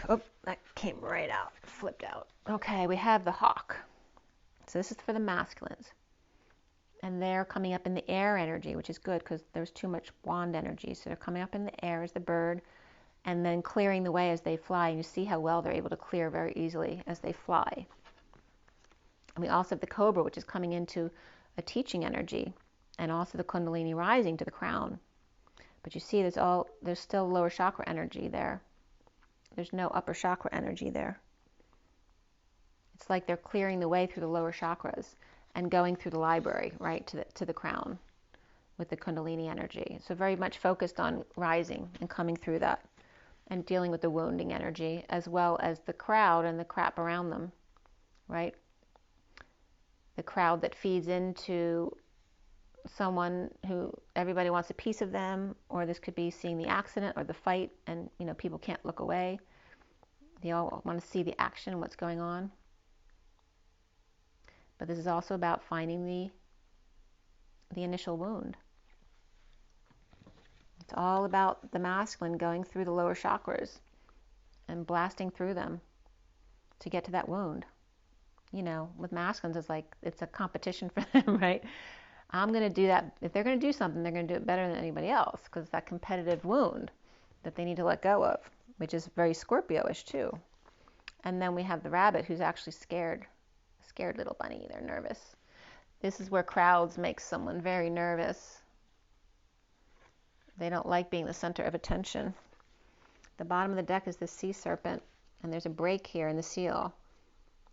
Oh, that came right out, flipped out. Okay, we have the hawk. So this is for the masculines. And they're coming up in the air energy, which is good because there's too much wand energy. So they're coming up in the air as the bird and then clearing the way as they fly. And you see how well they're able to clear very easily as they fly. And we also have the cobra, which is coming into a teaching energy, and also the kundalini rising to the crown. But you see there's still lower chakra energy there. There's no upper chakra energy there. It's like they're clearing the way through the lower chakras and going through the library, right, to the crown with the Kundalini energy. So very much focused on rising and coming through that and dealing with the wounding energy as well as the crowd and the crap around them, right? The crowd that feeds into someone who everybody wants a piece of them, or this could be seeing the accident or the fight and, you know, people can't look away. They all want to see the action, what's going on. But this is also about finding the initial wound. It's all about the masculine going through the lower chakras and blasting through them to get to that wound. You know, with masculines, it's like it's a competition for them, right? I'm going to do that. If they're going to do something, they're going to do it better than anybody else, because it's that competitive wound that they need to let go of, which is very Scorpio-ish too. And then we have the rabbit, who's actually scared little bunny. They're nervous. This is where crowds make someone very nervous. They don't like being the center of attention. The bottom of the deck is the sea serpent, and there's a break here in the seal.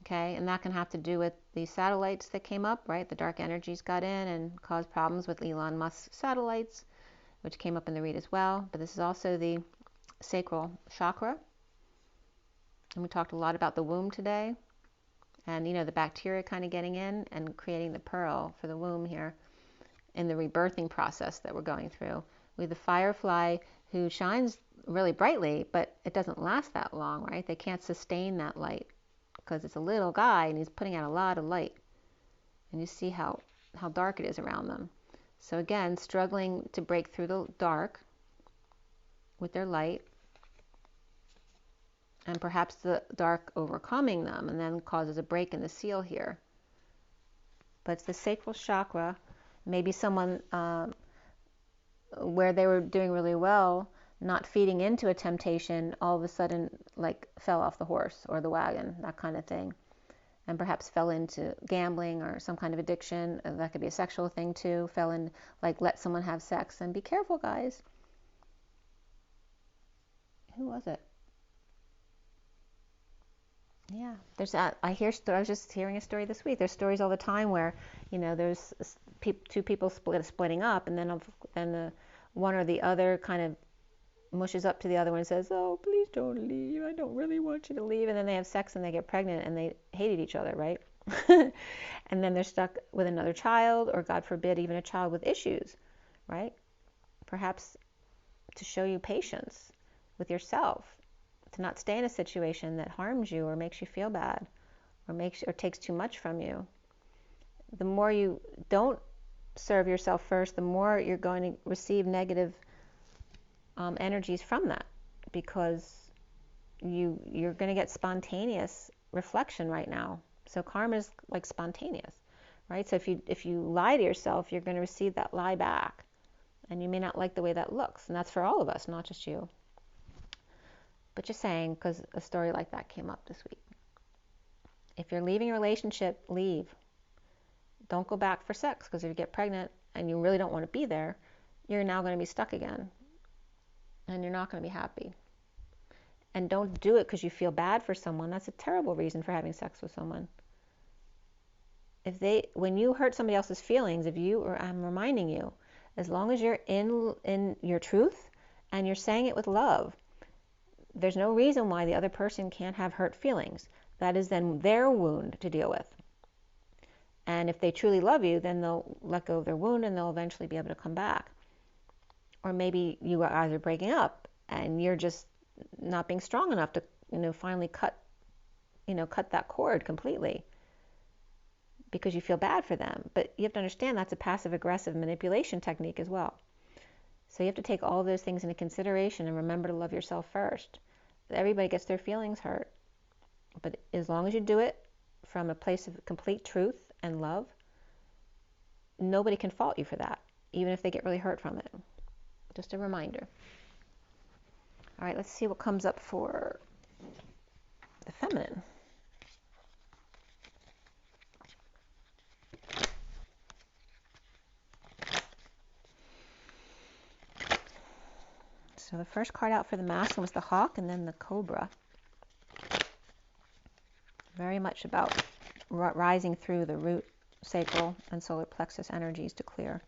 Okay, and that can have to do with the satellites that came up, right? The dark energies got in and caused problems with Elon Musk's satellites, which came up in the read as well. But this is also the sacral chakra. And we talked a lot about the womb today. And, you know, the bacteria kind of getting in and creating the pearl for the womb here in the rebirthing process that we're going through. With the firefly, who shines really brightly, but it doesn't last that long, right? They can't sustain that light because it's a little guy and he's putting out a lot of light. And you see how dark it is around them. So again, struggling to break through the dark with their light, and perhaps the dark overcoming them and then causes a break in the seal here. But it's the sacral chakra. Maybe someone where they were doing really well, not feeding into a temptation, all of a sudden like fell off the horse or the wagon, that kind of thing. And perhaps fell into gambling or some kind of addiction. That could be a sexual thing too. Fell in, like, let someone have sex. And be careful, guys. Who was it? Yeah, there's that. I was just hearing a story this week. There's stories all the time where, you know, there's two people splitting up, and then the one or the other kind of mushes up to the other one and says, "Oh, please don't leave. I don't really want you to leave." And then they have sex and they get pregnant and they hated each other, right? And then they're stuck with another child, or God forbid, even a child with issues, right? Perhaps to show you patience with yourself, to not stay in a situation that harms you or makes you feel bad or takes too much from you. The more you don't serve yourself first, the more you're going to receive negative energies from that, because you're going to get spontaneous reflection right now. So karma is like spontaneous, right? So if you lie to yourself, you're going to receive that lie back, and you may not like the way that looks. And that's for all of us, not just you. But just saying, because a story like that came up this week. If you're leaving a relationship, leave. Don't go back for sex, because if you get pregnant and you really don't want to be there, you're now going to be stuck again. And you're not going to be happy. And don't do it because you feel bad for someone. That's a terrible reason for having sex with someone. When you hurt somebody else's feelings, I'm reminding you, as long as you're in your truth and you're saying it with love, there's no reason why the other person can't have hurt feelings. That is then their wound to deal with. And if they truly love you, then they'll let go of their wound and they'll eventually be able to come back. Or maybe you guys are breaking up and you're just not being strong enough to, finally cut that cord completely because you feel bad for them. But you have to understand that's a passive-aggressive manipulation technique as well. So you have to take all those things into consideration and remember to love yourself first. Everybody gets their feelings hurt. But as long as you do it from a place of complete truth and love, nobody can fault you for that, even if they get really hurt from it. Just a reminder. All right, let's see what comes up for the feminine. So the first card out for the masculine was the hawk and then the cobra. Very much about rising through the root, sacral, and solar plexus energies to clear.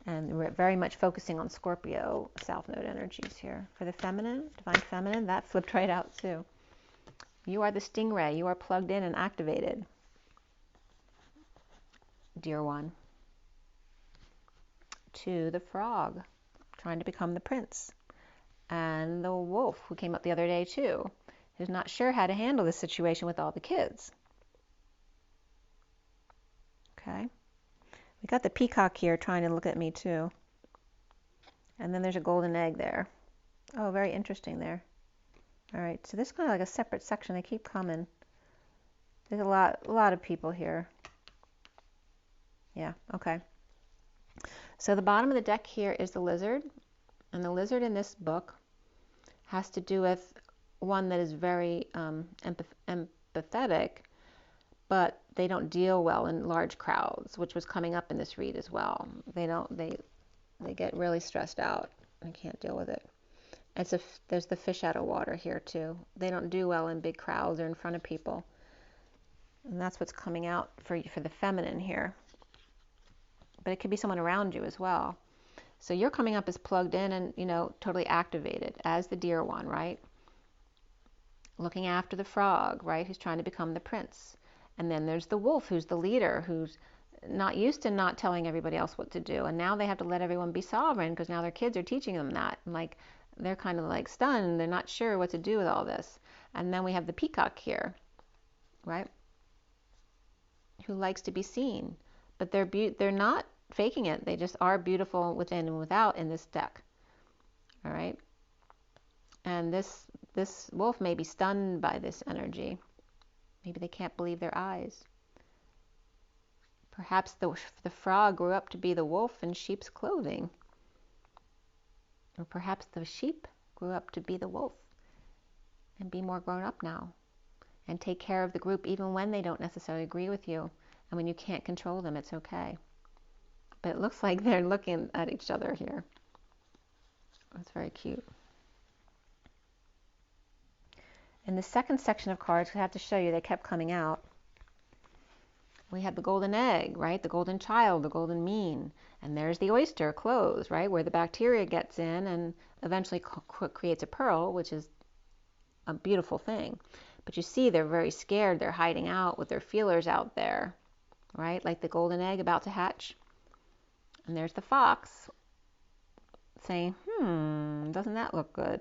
And we're very much focusing on Scorpio South Node energies here. For the feminine, divine feminine, that flipped right out too. You are the stingray. You are plugged in and activated, dear one. To the frog, trying to become the prince. And the wolf, who came up the other day too, who's not sure how to handle this situation with all the kids. Okay. We got the peacock here trying to look at me too. And then there's a golden egg there. Oh, very interesting there. All right, so this is kind of like a separate section. They keep coming. There's a lot of people here. Yeah, okay. So the bottom of the deck here is the lizard. And the lizard in this book has to do with one that is very empathetic, but they don't deal well in large crowds, which was coming up in this read as well. They get really stressed out and can't deal with it. There's the fish out of water here too. They don't do well in big crowds or in front of people. And that's what's coming out for the feminine here. But it could be someone around you as well. So you're coming up as plugged in and, totally activated as the dear one, right? Looking after the frog, right? Who's trying to become the prince. And then there's the wolf, who's the leader, who's not used to not telling everybody else what to do. And now they have to let everyone be sovereign because now their kids are teaching them that. And they're kind of like stunned. They're not sure what to do with all this. And then we have the peacock here, right? Who likes to be seen. But they're not faking it. They just are beautiful within and without in this deck. All right? And this wolf may be stunned by this energy. Maybe they can't believe their eyes. Perhaps the frog grew up to be the wolf in sheep's clothing. Or perhaps the sheep grew up to be the wolf and be more grown up now and take care of the group even when they don't necessarily agree with you. And when you can't control them, it's okay. But it looks like they're looking at each other here. That's very cute. In the second section of cards, I have to show you, they kept coming out. We had the golden egg, right? The golden child, the golden mean. And there's the oyster closed, right? Where the bacteria gets in and eventually creates a pearl, which is a beautiful thing. But you see, they're very scared. They're hiding out with their feelers out there, right? Like the golden egg about to hatch. And there's the fox saying, doesn't that look good?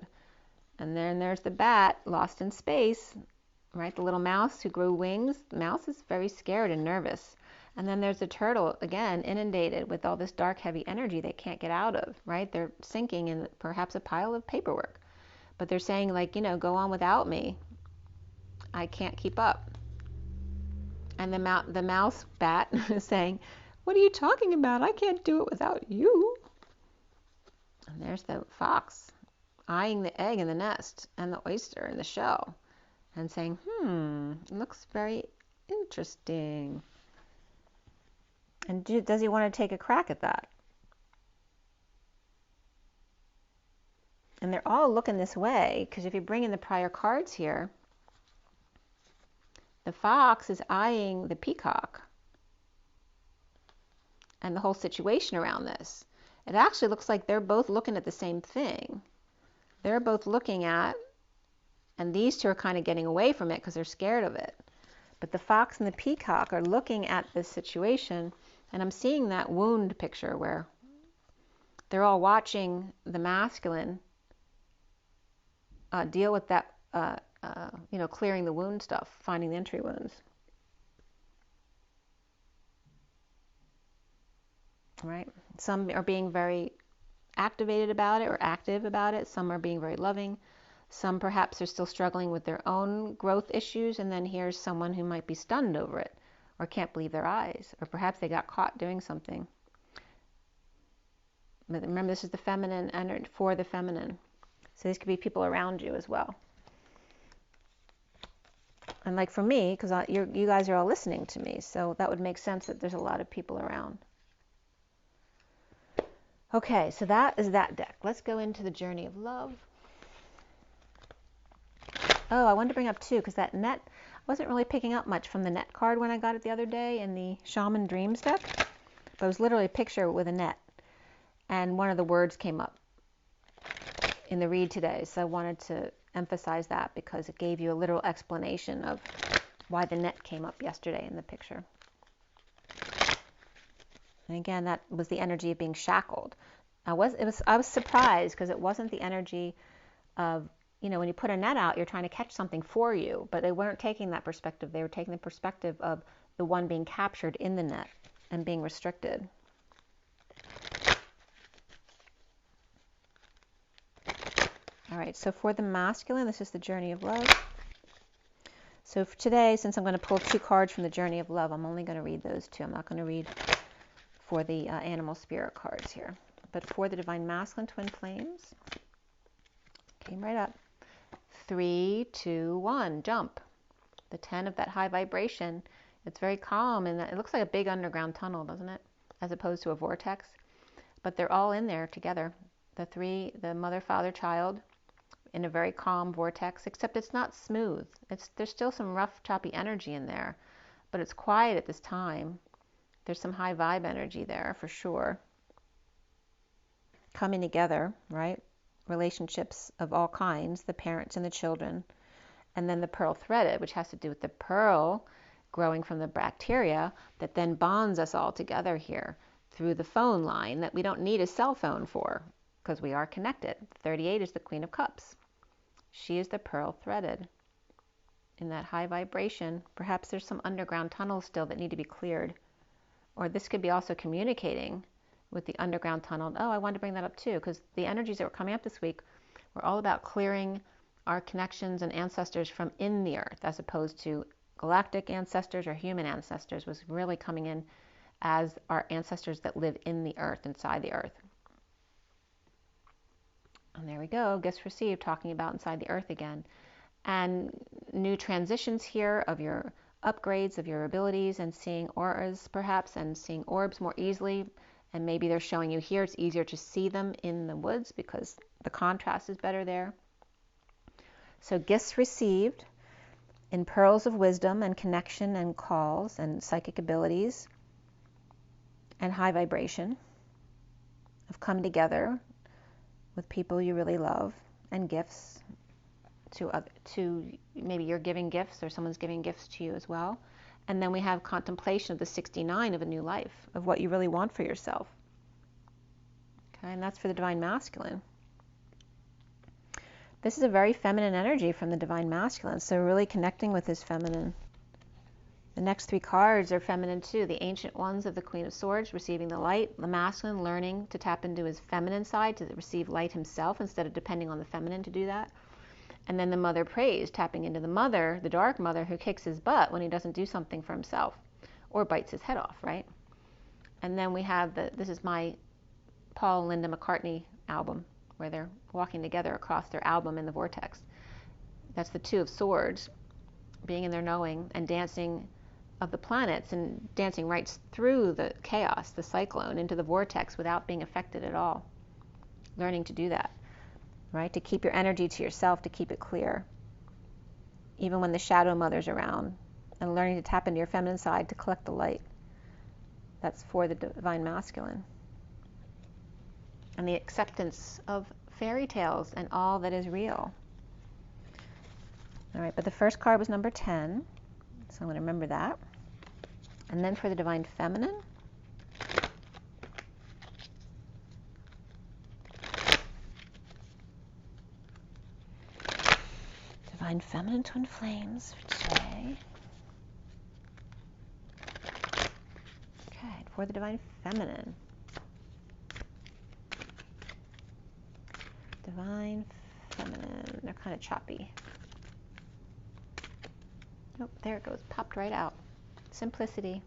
And then there's the bat lost in space, right? The little mouse who grew wings. The mouse is very scared and nervous. And then there's the turtle, again, inundated with all this dark, heavy energy they can't get out of, right? They're sinking in perhaps a pile of paperwork. But they're saying, go on without me. I can't keep up. And the mouse bat is saying, what are you talking about? I can't do it without you. And there's the fox eyeing the egg in the nest and the oyster in the shell and saying, it looks very interesting. And does he want to take a crack at that? And they're all looking this way because if you bring in the prior cards here, the fox is eyeing the peacock and the whole situation around this. It actually looks like they're both looking at the same thing. They're both looking at, and these two are kind of getting away from it because they're scared of it. But the fox and the peacock are looking at this situation, and I'm seeing that wound picture where they're all watching the masculine deal with that, clearing the wound stuff, finding the entry wounds. Right? Some are being very activated about it or active about it. Some are being very loving. Some perhaps are still struggling with their own growth issues, and then here's someone who might be stunned over it or can't believe their eyes, or perhaps they got caught doing something. But remember, this is the feminine energy for the feminine. So these could be people around you as well. And like for me, because you guys are all listening to me, so that would make sense that there's a lot of people around. Okay, so that is that deck. Let's go into the journey of love. Oh, I wanted to bring up too, because that net, Wasn't really picking up much from the net card when I got it the other day in the Shaman Dreams deck. But it was literally a picture with a net. And one of the words came up in the read today. So I wanted to emphasize that because it gave you a literal explanation of why the net came up yesterday in the picture. And again, that was the energy of being shackled. I was surprised because it wasn't the energy of, you know, when you put a net out, you're trying to catch something for you, but they weren't taking that perspective. They were taking the perspective of the one being captured in the net and being restricted. All right, so for the masculine, this is the Journey of Love. So for today, since I'm going to pull 2 cards from the Journey of Love, I'm only going to read those 2. I'm not going to read for the animal spirit cards here. But for the Divine Masculine Twin Flames, came right up. 3, 2, 1, jump. The 10 of that high vibration. It's very calm, and it looks like a big underground tunnel, doesn't it? As opposed to a vortex. But they're all in there together. The 3, the mother, father, child, in a very calm vortex, except it's not smooth. There's still some rough, choppy energy in there, but it's quiet at this time. There's some high vibe energy there for sure. Coming together, right? Relationships of all kinds, the parents and the children. And then the pearl threaded, which has to do with the pearl growing from the bacteria that then bonds us all together here through the phone line that we don't need a cell phone for because we are connected. 38 is the Queen of Cups. She is the pearl threaded. In that high vibration, perhaps there's some underground tunnels still that need to be cleared. Or this could be also communicating with the underground tunnel. Oh, I wanted to bring that up too, because the energies that were coming up this week were all about clearing our connections and ancestors from in the earth, as opposed to galactic ancestors or human ancestors, was really coming in as our ancestors that live in the earth, inside the earth. And there we go, gifts received, talking about inside the earth again. And new transitions here of your upgrades of your abilities and seeing auras perhaps and seeing orbs more easily. And maybe they're showing you here, it's easier to see them in the woods because the contrast is better there. So gifts received in pearls of wisdom and connection and calls and psychic abilities and high vibration of coming together with people you really love, and gifts to maybe you're giving gifts or someone's giving gifts to you as well. And then we have contemplation of the 69 of a new life, of what you really want for yourself. Okay, and that's for the Divine Masculine. This is a very feminine energy from the Divine Masculine, so really connecting with his feminine. The next 3 cards are feminine too. The Ancient Ones of the Queen of Swords, receiving the light. The masculine, learning to tap into his feminine side to receive light himself instead of depending on the feminine to do that. And then the Mother Praise, tapping into the mother, the dark mother, who kicks his butt when he doesn't do something for himself or bites his head off, right? And then we have this is my Paul and Linda McCartney album, where they're walking together across their album in the vortex. That's the 2 of Swords, being in their knowing and dancing of the planets and dancing right through the chaos, the cyclone, into the vortex without being affected at all. Learning to do that, right? To keep your energy to yourself, to keep it clear, even when the shadow mother's around, and learning to tap into your feminine side to collect the light. That's for the Divine Masculine. And the acceptance of fairy tales and all that is real. All right, but the first card was number 10, so I'm going to remember that. And then for the Divine Feminine, Divine Feminine Twin Flames for today. Okay, for the Divine Feminine. Divine Feminine. They're kind of choppy. Oh, there it goes. Popped right out. Simplicity.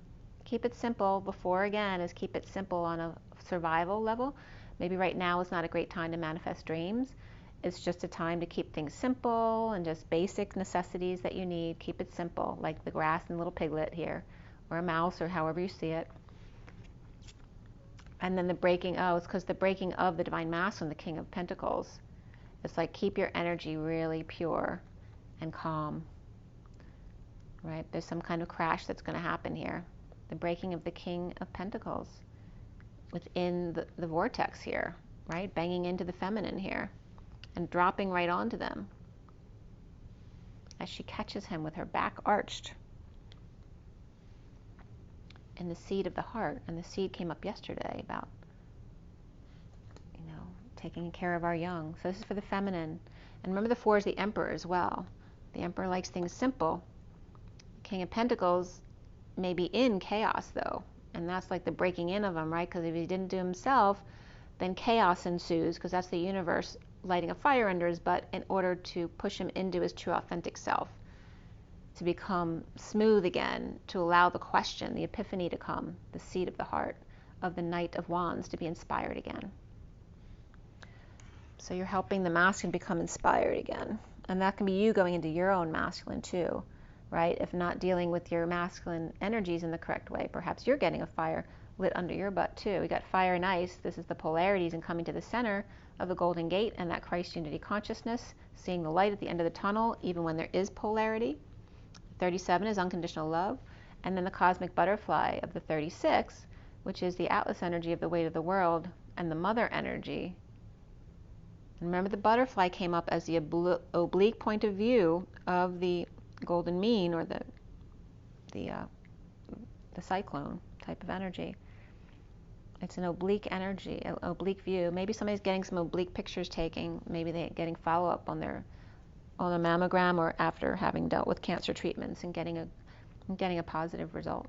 Keep it simple. Before, again, is keep it simple on a survival level. Maybe right now is not a great time to manifest dreams. It's just a time to keep things simple and just basic necessities that you need. Keep it simple, like the grass and little piglet here, or a mouse, or however you see it. And then the breaking, it's because the breaking of the Divine Masculine, the King of Pentacles. It's like keep your energy really pure and calm. right? There's some kind of crash that's going to happen here. The breaking of the King of Pentacles within the vortex here, right? Banging into the feminine here and dropping right onto them as she catches him with her back arched in the seed of the heart. And the seed came up yesterday about, taking care of our young. So this is for the feminine. And remember, the 4 is the Emperor as well. The Emperor likes things simple. King of Pentacles may be in chaos, though. And that's like the breaking in of him, right? Because if he didn't do himself, then chaos ensues, because that's the universe lighting a fire under his butt in order to push him into his true authentic self, to become smooth again, to allow the question, the epiphany to come, the seed of the heart of the Knight of Wands to be inspired again. So you're helping the masculine become inspired again. And that can be you going into your own masculine too, right? If not dealing with your masculine energies in the correct way, perhaps you're getting a fire lit under your butt too. We got fire and ice. This is the polarities and coming to the center of the Golden Gate and that Christ unity consciousness, seeing the light at the end of the tunnel, even when there is polarity. 37 is unconditional love. And then the cosmic butterfly of the 36, which is the Atlas energy of the weight of the world and the mother energy. Remember, the butterfly came up as the oblique point of view of the golden mean, or the cyclone type of energy. It's an oblique energy, an oblique view. Maybe somebody's getting some oblique pictures taking. Maybe they're getting follow-up on a mammogram, or after having dealt with cancer treatments and getting a positive result.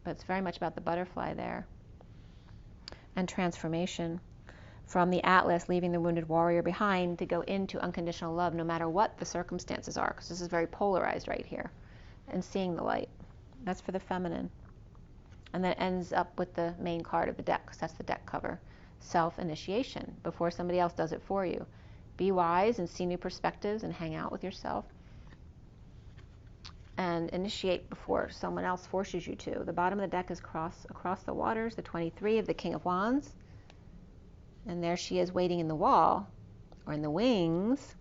But it's very much about the butterfly there and transformation. From the Atlas, leaving the wounded warrior behind to go into unconditional love, no matter what the circumstances are, because this is very polarized right here, and seeing the light. That's for the feminine. And then it ends up with the main card of the deck, because that's the deck cover. Self-initiation, before somebody else does it for you. Be wise and see new perspectives and hang out with yourself. And initiate before someone else forces you to. The bottom of the deck is across the waters, the 23 of the King of Wands. And there she is waiting in the wall, or in the wings,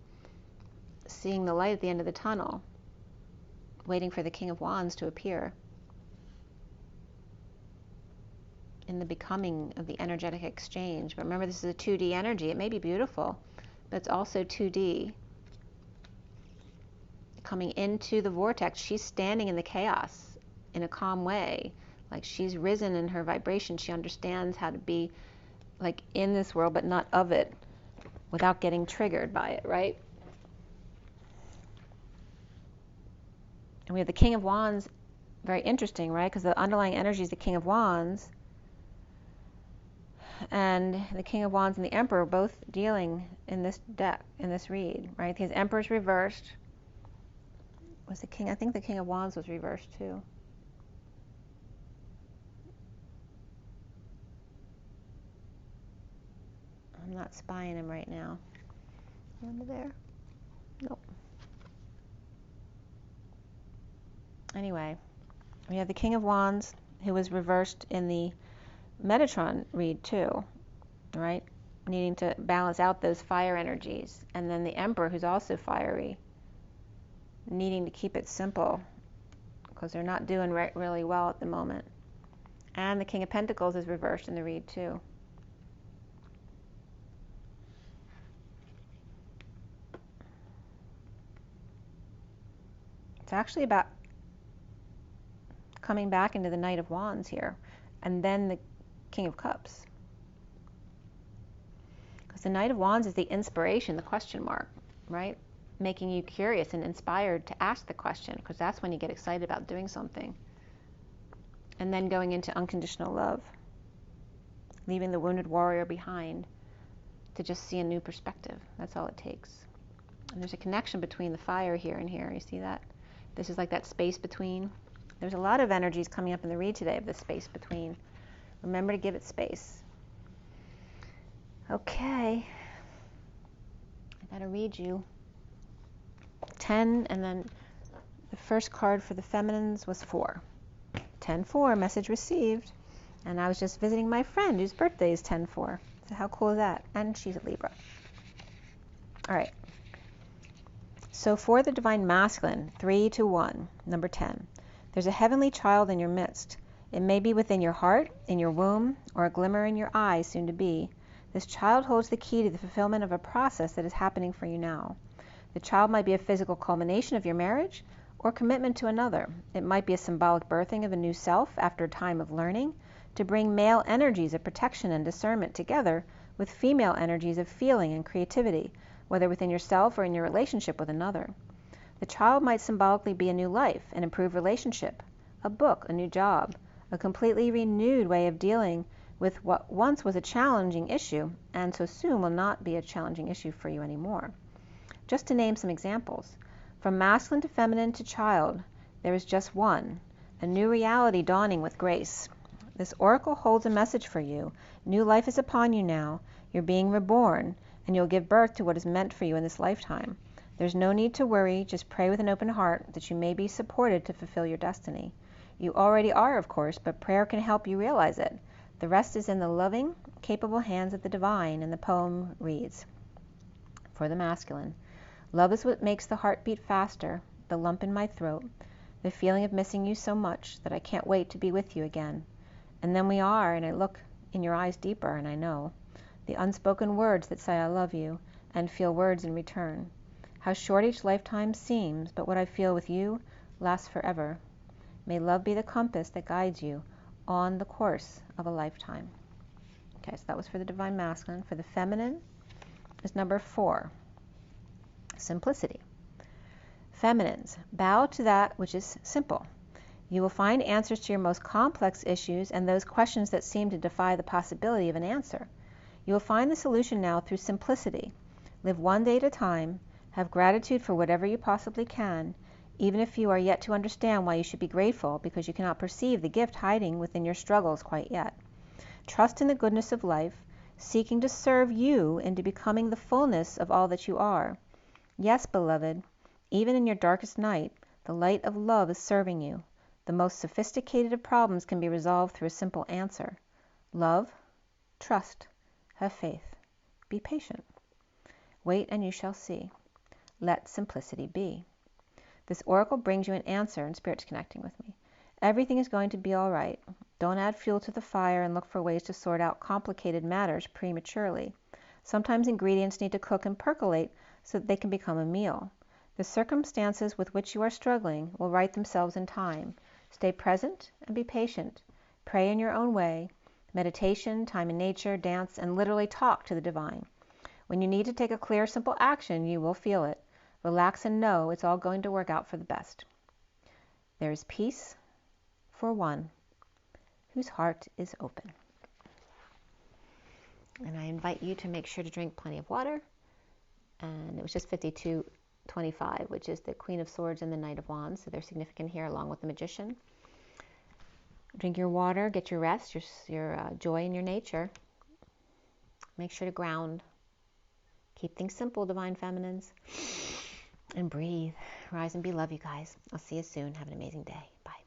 seeing the light at the end of the tunnel, waiting for the King of Wands to appear. In the becoming of the energetic exchange. But remember, this is a 2D energy. It may be beautiful, but it's also 2D. Coming into the vortex, she's standing in the chaos in a calm way. Like she's risen in her vibration. She understands how to be like in this world, but not of it, without getting triggered by it, right? And we have the King of Wands, very interesting, right? Because the underlying energy is the King of Wands. And the King of Wands and the Emperor both dealing in this deck, in this read, right? His Emperor's reversed. Was the King, I think the King of Wands was reversed too. I'm not spying him right now. Under there? Nope. Anyway, we have the King of Wands, who was reversed in the Metatron read too, right? Needing to balance out those fire energies. And then the Emperor, who's also fiery, needing to keep it simple, because they're not doing really well at the moment. And the King of Pentacles is reversed in the read too. It's actually about coming back into the Knight of Wands here, and then the King of Cups. Because the Knight of Wands is the inspiration, the question mark, right? Making you curious and inspired to ask the question, because that's when you get excited about doing something. And then going into unconditional love, leaving the wounded warrior behind to just see a new perspective. That's all it takes. And there's a connection between the fire here and here. You see that? This is like that space between. There's a lot of energies coming up in the read today of the space between. Remember to give it space. Okay. I gotta read you 10, and then the first card for the feminines was 4. 10-4, message received. And I was just visiting my friend whose birthday is 10-4. So how cool is that? And she's a Libra. All right. So for the Divine Masculine, 3 to 1, number 10, there's a heavenly child in your midst. It may be within your heart, in your womb, or a glimmer in your eye soon to be. This child holds the key to the fulfillment of a process that is happening for you now. The child might be a physical culmination of your marriage or commitment to another. It might be a symbolic birthing of a new self after a time of learning to bring male energies of protection and discernment together with female energies of feeling and creativity, whether within yourself or in your relationship with another. The child might symbolically be a new life, an improved relationship, a book, a new job, a completely renewed way of dealing with what once was a challenging issue and so soon will not be a challenging issue for you anymore. Just to name some examples, from masculine to feminine to child, there is just one, a new reality dawning with grace. This oracle holds a message for you. New life is upon you now. You're being reborn, and you'll give birth to what is meant for you in this lifetime. There's no need to worry. Just pray with an open heart that you may be supported to fulfill your destiny. You already are, of course, but prayer can help you realize it. The rest is in the loving, capable hands of the divine, and the poem reads, for the masculine, love is what makes the heart beat faster, the lump in my throat, the feeling of missing you so much that I can't wait to be with you again. And then we are, and I look in your eyes deeper, and I know the unspoken words that say I love you, and feel words in return. How short each lifetime seems, but what I feel with you lasts forever. May love be the compass that guides you on the course of a lifetime. Okay, so that was for the Divine Masculine. For the feminine is number 4, simplicity. Feminines, bow to that which is simple. You will find answers to your most complex issues and those questions that seem to defy the possibility of an answer. You will find the solution now through simplicity. Live one day at a time. Have gratitude for whatever you possibly can, even if you are yet to understand why you should be grateful because you cannot perceive the gift hiding within your struggles quite yet. Trust in the goodness of life, seeking to serve you into becoming the fullness of all that you are. Yes, beloved, even in your darkest night, the light of love is serving you. The most sophisticated of problems can be resolved through a simple answer. Love, trust, have faith, be patient. Wait and you shall see. Let simplicity be. This oracle brings you an answer, and Spirit's connecting with me. Everything is going to be all right. Don't add fuel to the fire and look for ways to sort out complicated matters prematurely. Sometimes ingredients need to cook and percolate so that they can become a meal. The circumstances with which you are struggling will right themselves in time. Stay present and be patient. Pray in your own way. Meditation, time in nature, dance, and literally talk to the divine. When you need to take a clear, simple action, you will feel it. Relax and know it's all going to work out for the best. There is peace for one whose heart is open. And I invite you to make sure to drink plenty of water. And it was just 5225, which is the Queen of Swords and the Knight of Wands. So they're significant here along with the Magician. Drink your water, get your rest, your joy in your nature. Make sure to ground. Keep things simple, Divine Feminines. And breathe. Rise and be love, you guys. I'll see you soon. Have an amazing day. Bye.